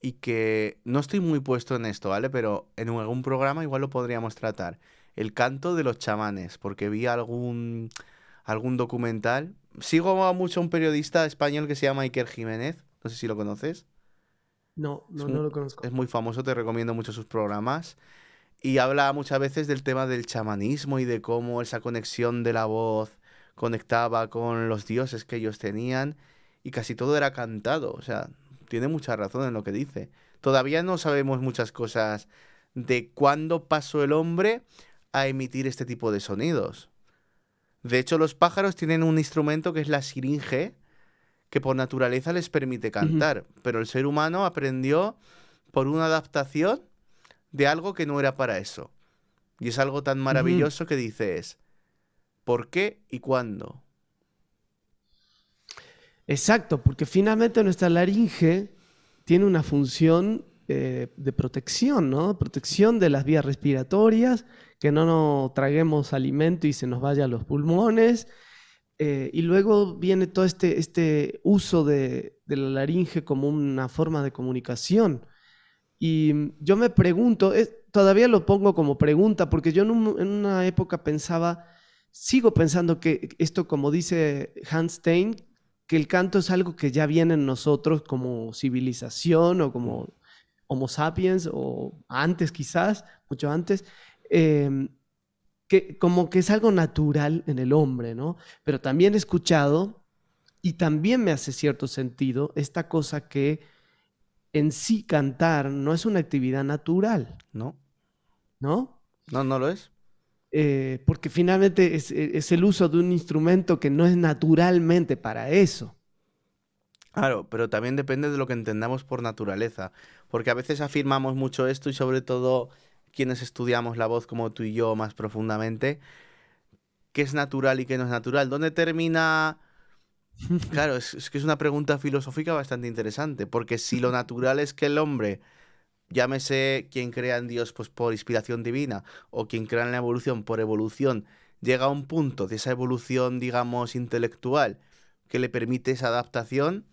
y que no estoy muy puesto en esto, ¿vale? Pero en algún programa igual lo podríamos tratar. El canto de los chamanes, porque vi algún documental. Sigo a mucho a un periodista español que se llama Iker Jiménez, no sé si lo conoces. No, Es no, muy, no lo conozco. es muy famoso, te recomiendo mucho sus programas. Y habla muchas veces del tema del chamanismo y de cómo esa conexión de la voz conectaba con los dioses que ellos tenían y casi todo era cantado. O sea, tiene mucha razón en lo que dice. Todavía no sabemos muchas cosas de cuándo pasó el hombre a emitir este tipo de sonidos. De hecho, los pájaros tienen un instrumento que es la siringe, que por naturaleza les permite Ujú, cantar, pero el ser humano aprendió por una adaptación de algo que no era para eso. Y es algo tan ujú. maravilloso que dices, ¿por qué y cuándo? Exacto, porque finalmente nuestra laringe tiene una función de protección, ¿no? Protección de las vías respiratorias, que no nos traguemos alimento y se nos vaya a los pulmones. Y luego viene todo este uso de la laringe como una forma de comunicación. Y yo me pregunto, todavía lo pongo como pregunta, porque yo en una época pensaba, sigo pensando que esto, como dice Hans Stein, que el canto es algo que ya viene en nosotros como civilización o Mm. como Homo sapiens o antes quizás, mucho antes, em, que como que es algo natural en el hombre, ¿no? Pero también he escuchado y también me hace cierto sentido esta cosa que en sí cantar no es una actividad natural, No, ¿no? no, no lo es. Porque finalmente es el uso de un instrumento que no es naturalmente para eso. Claro, pero también depende de lo que entendamos por naturaleza, porque a veces afirmamos mucho esto y sobre todo quienes estudiamos la voz como tú y yo más profundamente, qué es natural y qué no es natural. ¿Dónde termina? Claro, es que es una pregunta filosófica bastante interesante, porque si lo natural es que el hombre, llámese quien crea en Dios pues por inspiración divina o quien crea en la evolución por evolución, llega a un punto de esa evolución, digamos, intelectual que le permite esa adaptación,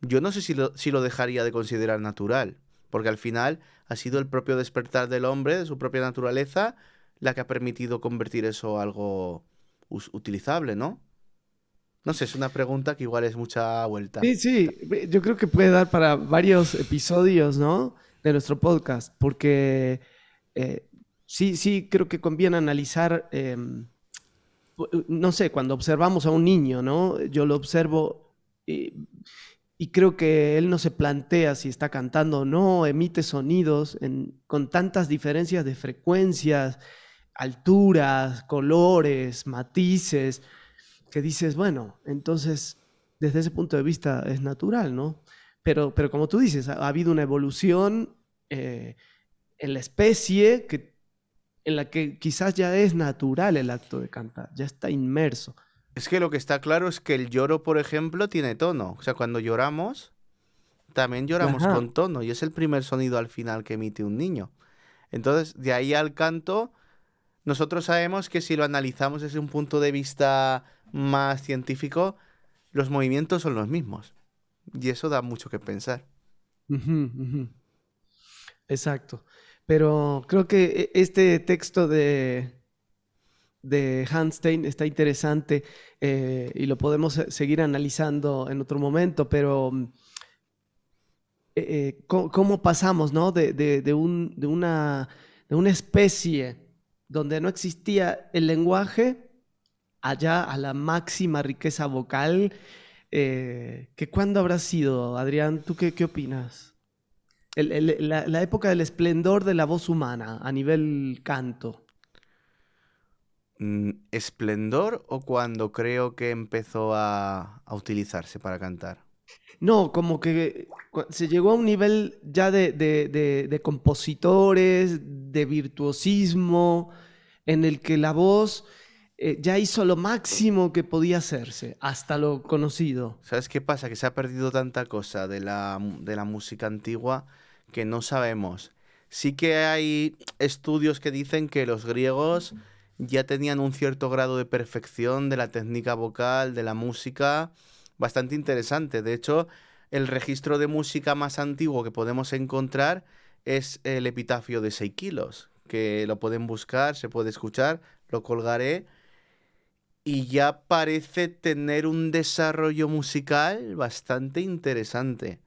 yo no sé si lo dejaría de considerar natural, porque al final ha sido el propio despertar del hombre, de su propia naturaleza, la que ha permitido convertir eso a algo utilizable, ¿no? No sé, es una pregunta que igual es mucha vuelta. Sí, sí, yo creo que puede dar para varios episodios, ¿no? De nuestro podcast, porque eh, sí, sí, creo que conviene analizar, no sé, cuando observamos a un niño, ¿no? Yo lo observo y creo que él no se plantea si está cantando o no, emite sonidos con tantas diferencias de frecuencias, alturas, colores, matices. que dices, bueno, entonces desde ese punto de vista es natural, ¿no? Pero como tú dices, ha habido una evolución en la especie en la que quizás ya es natural el acto de cantar, ya está inmerso. Es que lo que está claro es que el lloro, por ejemplo, tiene tono. O sea, cuando lloramos, también lloramos Ajá. con tono y es el primer sonido al final que emite un niño. Entonces, de ahí al canto, nosotros sabemos que si lo analizamos desde un punto de vista más científico, los movimientos son los mismos. Y eso da mucho que pensar. Ujú, ujú. Exacto. Pero creo que este texto de Hanstein está interesante y lo podemos seguir analizando en otro momento, pero ¿cómo pasamos, ¿no? De una especie donde no existía el lenguaje allá a la máxima riqueza vocal? ¿Que cuándo habrá sido, Adrián? ¿Tú qué opinas? La época del esplendor de la voz humana a nivel canto. ¿Esplendor o cuando creo que empezó a utilizarse para cantar? No, como que se llegó a un nivel ya de compositores, de virtuosismo, en el que la voz ya hizo lo máximo que podía hacerse, hasta lo conocido. ¿Sabes qué pasa? Que se ha perdido tanta cosa de la música antigua que no sabemos. Sí que hay estudios que dicen que los griegos ya tenían un cierto grado de perfección de la técnica vocal, de la música, bastante interesante. De hecho, el registro de música más antiguo que podemos encontrar es el epitafio de Seikilos, que lo pueden buscar, se puede escuchar, lo colgaré y ya parece tener un desarrollo musical bastante interesante.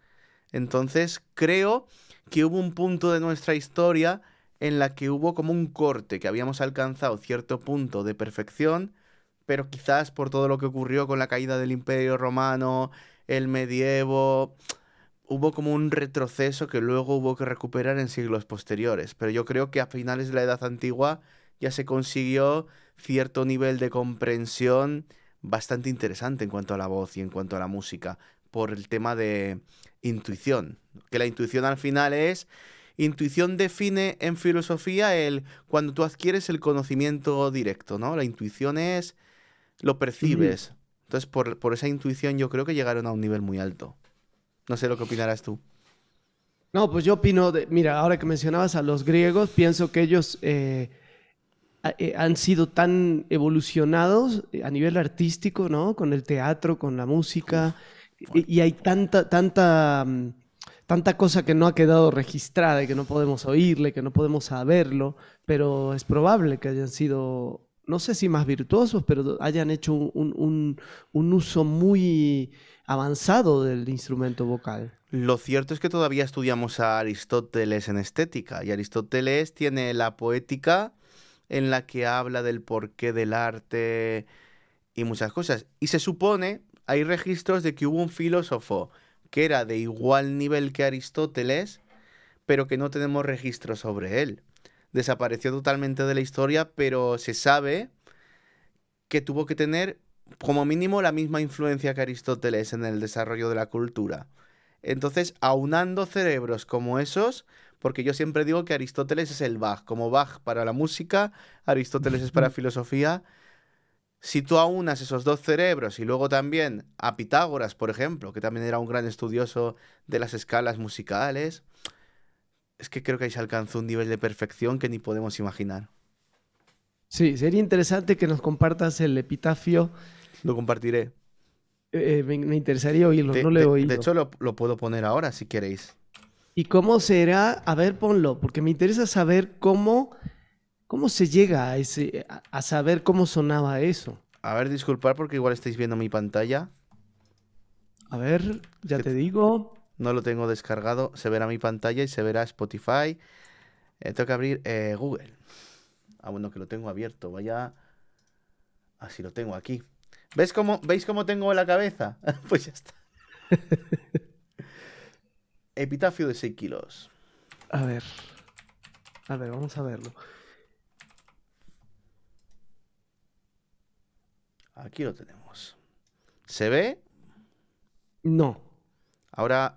Entonces creo que hubo un punto de nuestra historia en la que hubo como un corte, que habíamos alcanzado cierto punto de perfección, pero quizás por todo lo que ocurrió con la caída del Imperio Romano, el medievo, hubo como un retroceso que luego hubo que recuperar en siglos posteriores. Pero yo creo que a finales de la Edad Antigua ya se consiguió cierto nivel de comprensión bastante interesante en cuanto a la voz y en cuanto a la música, por el tema de intuición. Que la intuición al final es... Intuición define en filosofía el cuando tú adquieres el conocimiento directo, ¿no? La intuición es lo Ujú. percibes. Entonces, por esa intuición yo creo que llegaron a un nivel muy alto. No sé lo que opinarás tú. No, pues yo opino, mira, ahora que mencionabas a los griegos, pienso que ellos han sido tan evolucionados a nivel artístico, ¿no? Con el teatro, con la Uf, música, bueno. y hay tanta cosa que no ha quedado registrada y que no podemos oírle, que no podemos saberlo, pero es probable que hayan sido, no sé si más virtuosos, pero hayan hecho un uso muy avanzado del instrumento vocal. Lo cierto es que todavía estudiamos a Aristóteles en estética y Aristóteles tiene la poética en la que habla del porqué del arte y muchas cosas. Y se supone, hay registros de que hubo un filósofo que era de igual nivel que Aristóteles, pero que no tenemos registros sobre él. Desapareció totalmente de la historia, pero se sabe que tuvo que tener como mínimo la misma influencia que Aristóteles en el desarrollo de la cultura. Entonces, aunando cerebros como esos, porque yo siempre digo que Aristóteles es el Bach, como Bach para la música, Aristóteles es para filosofía. Si tú aunas esos dos cerebros y luego también a Pitágoras, por ejemplo, que también era un gran estudioso de las escalas musicales, es que creo que ahí se alcanzó un nivel de perfección que ni podemos imaginar. Sí, sería interesante que nos compartas el epitafio. Lo compartiré. Me interesaría oírlo, no lo he De oído. hecho, lo puedo poner ahora si queréis. ¿Y cómo será? A ver, ponlo, porque me interesa saber cómo se llega a a saber cómo sonaba eso. A ver, disculpad porque igual estáis viendo mi pantalla. A ver, Es ya que te digo. no lo tengo descargado. Se verá mi pantalla y se verá Spotify. Tengo que abrir Google. Ah, bueno, que lo tengo abierto. Vaya. Así lo tengo aquí. ¿Veis cómo tengo la cabeza? Pues ya está. Epitafio de 6 kilos. A ver, a ver, vamos a verlo. Aquí lo tenemos. ¿Se ve? No. Ahora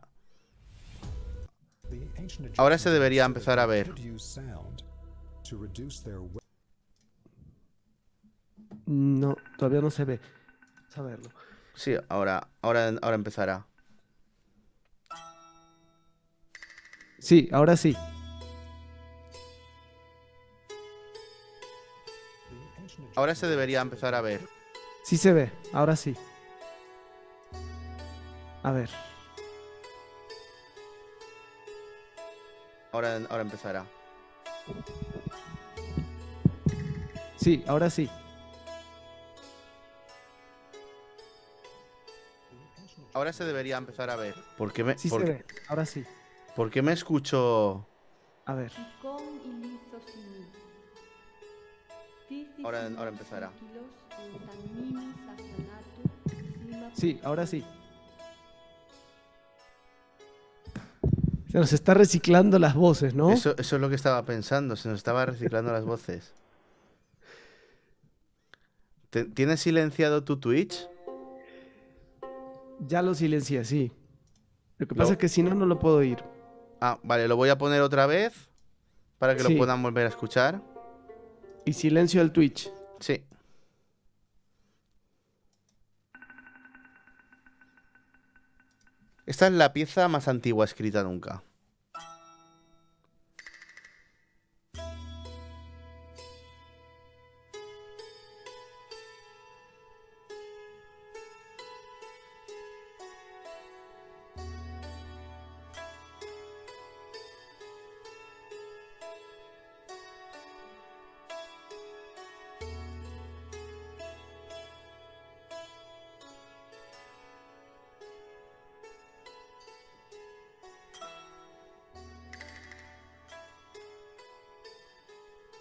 se debería empezar a ver. No, todavía no se ve. Vamos a verlo. Sí, ahora empezará. Sí, ahora sí. Ahora se debería empezar a ver. Sí se ve, ahora sí. A ver. Ahora empezará. Sí, ahora sí. Ahora se debería empezar a ver. Sí se ve, ahora sí. ¿Por qué me escucho? A ver. Ahora empezará. Sí, ahora sí. Se nos está reciclando las voces, ¿no? Eso es lo que estaba pensando. Se nos estaba reciclando las voces. ¿Tienes silenciado tu Twitch? Ya lo silencié, sí. Lo que pasa es que si no, no lo puedo oír. Ah, vale, lo voy a poner otra vez para que Sí. lo puedan volver a escuchar. Y silencio el Twitch. Sí. Esta es la pieza más antigua escrita nunca.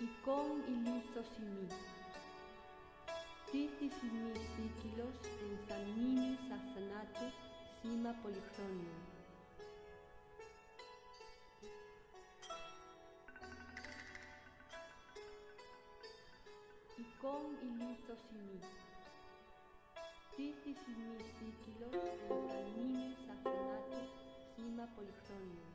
Icon ilithosimi. Tithysimi sikilos ensanini sasanato sima polychronium. Icon ilithosimi. Tithysimi sikilos ensanini sasanato sima polychronium.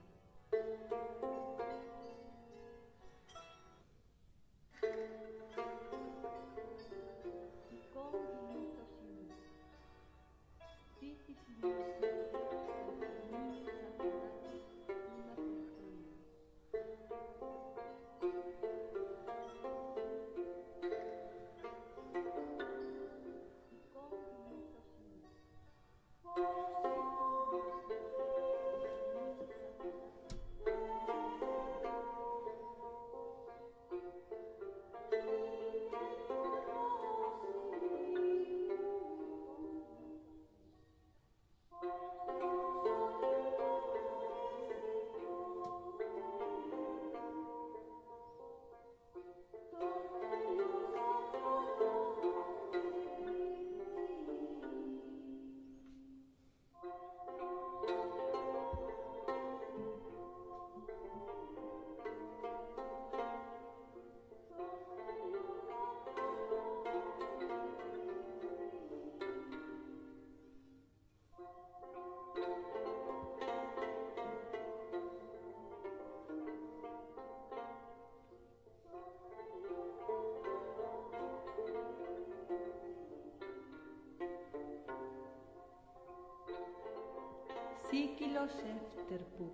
Sikilos efterpu.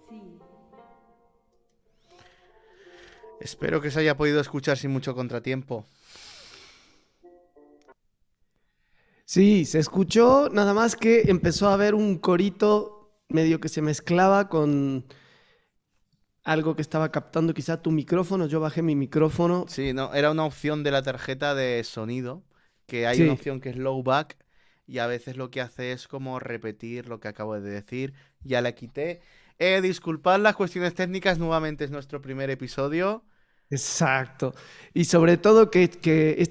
Sí. Espero que se haya podido escuchar sin mucho contratiempo. Sí, se escuchó, nada más que empezó a haber un corito medio que se mezclaba con algo que estaba captando quizá tu micrófono. Yo bajé mi micrófono. Sí, no, era una opción de la tarjeta de sonido, que hay Sí. una opción que es low back y a veces lo que hace es como repetir lo que acabo de decir. Ya la quité. Disculpad las cuestiones técnicas, nuevamente es nuestro primer episodio. Exacto. Y sobre todo que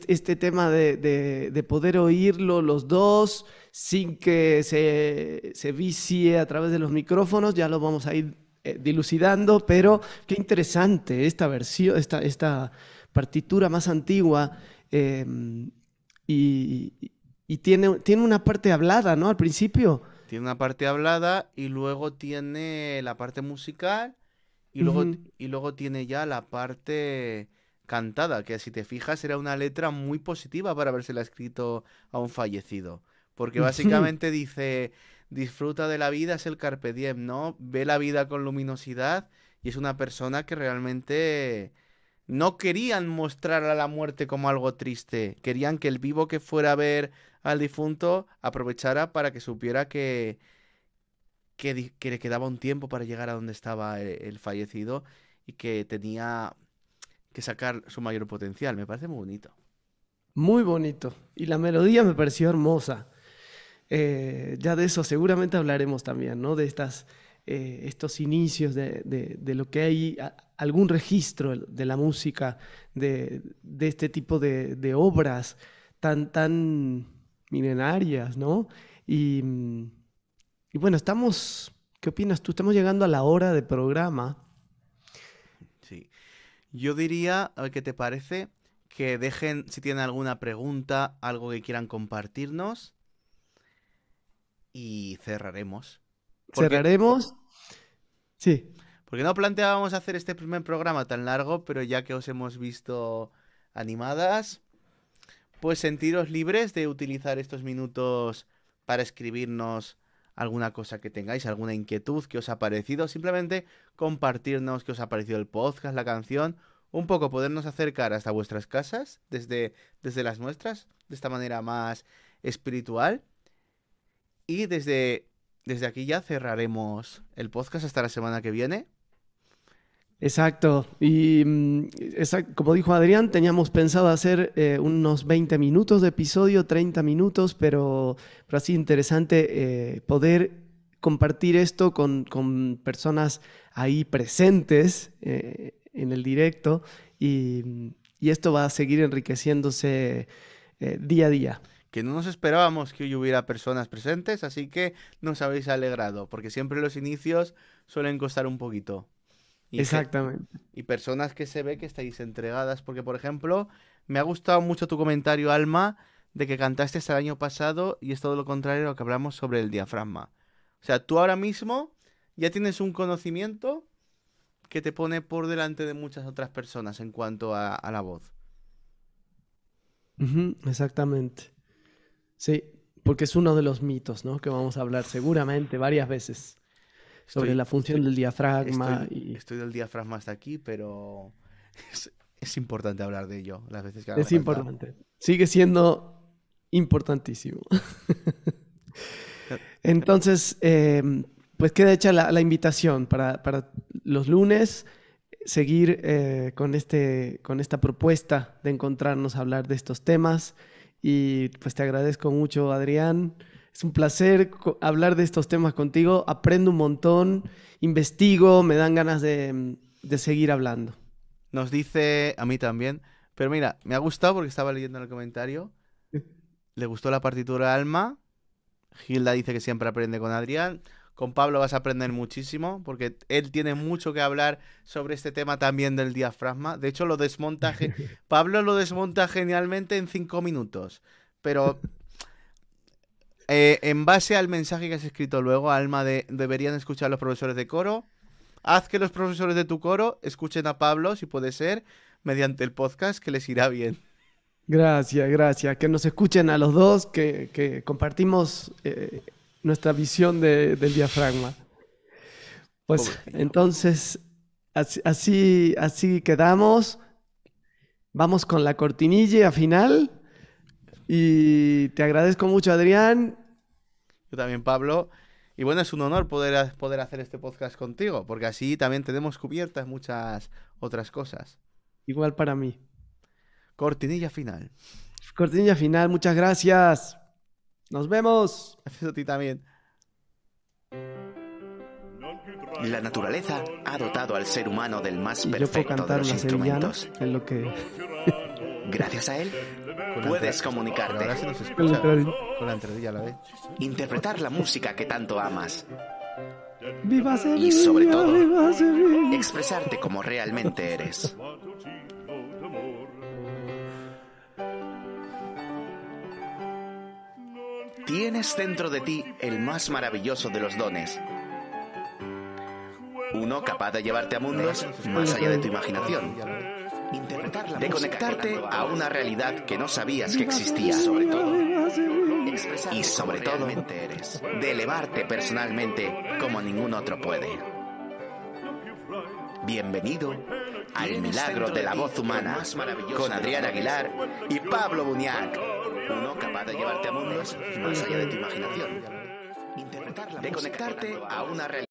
este tema de poder oírlo los dos sin que se vicie a través de los micrófonos, ya lo vamos a ir dilucidando, pero qué interesante esta versión, esta partitura más antigua. y, y tiene una parte hablada, ¿no? Al principio. Tiene una parte hablada y luego tiene la parte musical Ujú. y luego tiene ya la parte cantada, que si te fijas era una letra muy positiva para habérsela escrito a un fallecido. Porque Ujú. básicamente dice, disfruta de la vida, es el carpe diem, ¿no? Ve la vida con luminosidad y es una persona que realmente no querían mostrar a la muerte como algo triste, querían que el vivo que fuera a ver al difunto aprovechara para que supiera que le quedaba un tiempo para llegar a donde estaba el fallecido y que tenía que sacar su mayor potencial. Me parece muy bonito. Muy bonito. Y la melodía me pareció hermosa. Ya de eso seguramente hablaremos también, ¿no? De estos inicios de lo que hay, algún registro de la música, de este tipo de obras tan milenarias, ¿no? Y, mm, y bueno, ¿qué opinas tú? Estamos llegando a la hora de programa. Sí. Yo diría, a ver qué te parece, que dejen si tienen alguna pregunta, algo que quieran compartirnos y cerraremos. Porque, Cerraremos. Sí, porque no planteábamos hacer este primer programa tan largo, pero ya que os hemos visto animadas, pues sentiros libres de utilizar estos minutos para escribirnos alguna cosa que tengáis, alguna inquietud que os ha parecido, simplemente compartirnos qué os ha parecido el podcast, la canción, un poco podernos acercar hasta vuestras casas desde las nuestras, de esta manera más espiritual. Y desde aquí ya cerraremos el podcast hasta la semana que viene. exacto. Y como dijo Adrián, teníamos pensado hacer unos 20 minutos de episodio, 30 minutos, pero así interesante poder compartir esto con personas ahí presentes en el directo y esto va a seguir enriqueciéndose día a día. Que no nos esperábamos que hoy hubiera personas presentes, así que nos habéis alegrado, porque siempre los inicios suelen costar un poquito. Y, Exactamente. y personas que se ve que estáis entregadas, porque por ejemplo, me ha gustado mucho tu comentario, Alma, de que cantaste el año pasado y es todo lo contrario a lo que hablamos sobre el diafragma. O sea, tú ahora mismo ya tienes un conocimiento que te pone por delante de muchas otras personas en cuanto a la voz. Ujú, exactamente. Sí, porque es uno de los mitos, ¿no? Que vamos a hablar seguramente varias veces sobre Estoy, la función del diafragma estoy, y estoy del diafragma hasta aquí, pero es importante hablar de ello las veces que haga es falta. importante. Sigue siendo importantísimo. Entonces, pues queda hecha la invitación para los lunes seguir con esta propuesta de encontrarnos a hablar de estos temas. Y pues te agradezco mucho, Adrián. Es un placer hablar de estos temas contigo. Aprendo un montón, investigo, me dan ganas de seguir hablando. Nos dice a mí también, pero mira, me ha gustado porque estaba leyendo en el comentario, le gustó la partitura Alma, Gilda dice que siempre aprende con Adrián, con Pablo vas a aprender muchísimo porque él tiene mucho que hablar sobre este tema también del diafragma. De hecho, Pablo lo desmonta genialmente en 5 minutos, pero en base al mensaje que has escrito luego, Alma, deberían escuchar los profesores de coro. Haz que los profesores de tu coro escuchen a Pablo, si puede ser, mediante el podcast, que les irá bien. Gracias, gracias. Que nos escuchen a los dos, que compartimos nuestra visión del diafragma. Pues Pobrecillo. entonces, así quedamos. Vamos con la cortinilla final. Y te agradezco mucho, Adrián. Yo también, Pablo. Y bueno, es un honor poder hacer este podcast contigo, porque así también tenemos cubiertas muchas otras cosas. Igual para mí. Cortinilla final. Cortinilla final, muchas gracias. Nos vemos. Gracias a ti también. La naturaleza ha dotado al ser humano del más Y yo puedo perfecto de cantar los una sevillana, instrumentos. en lo que... Gracias a él, puedes comunicarte, Pero ahora se nos con la escucha entradilla. con la entradilla a la vez. interpretar la música que tanto amas, ¡Viva Sevilla! y sobre todo, ¡Viva Sevilla! expresarte como realmente eres. Tienes dentro de ti el más maravilloso de los dones. Uno capaz de llevarte a mundos más allá de tu imaginación. De conectarte a una realidad que no sabías que existía. Y sobre todo, de elevarte personalmente como ningún otro puede. Bienvenido al milagro de la voz humana con Adrián Aguilar y Pablo Buñac. Uno capaz de llevarte a mundos más allá de tu imaginación. De conectarte a una realidad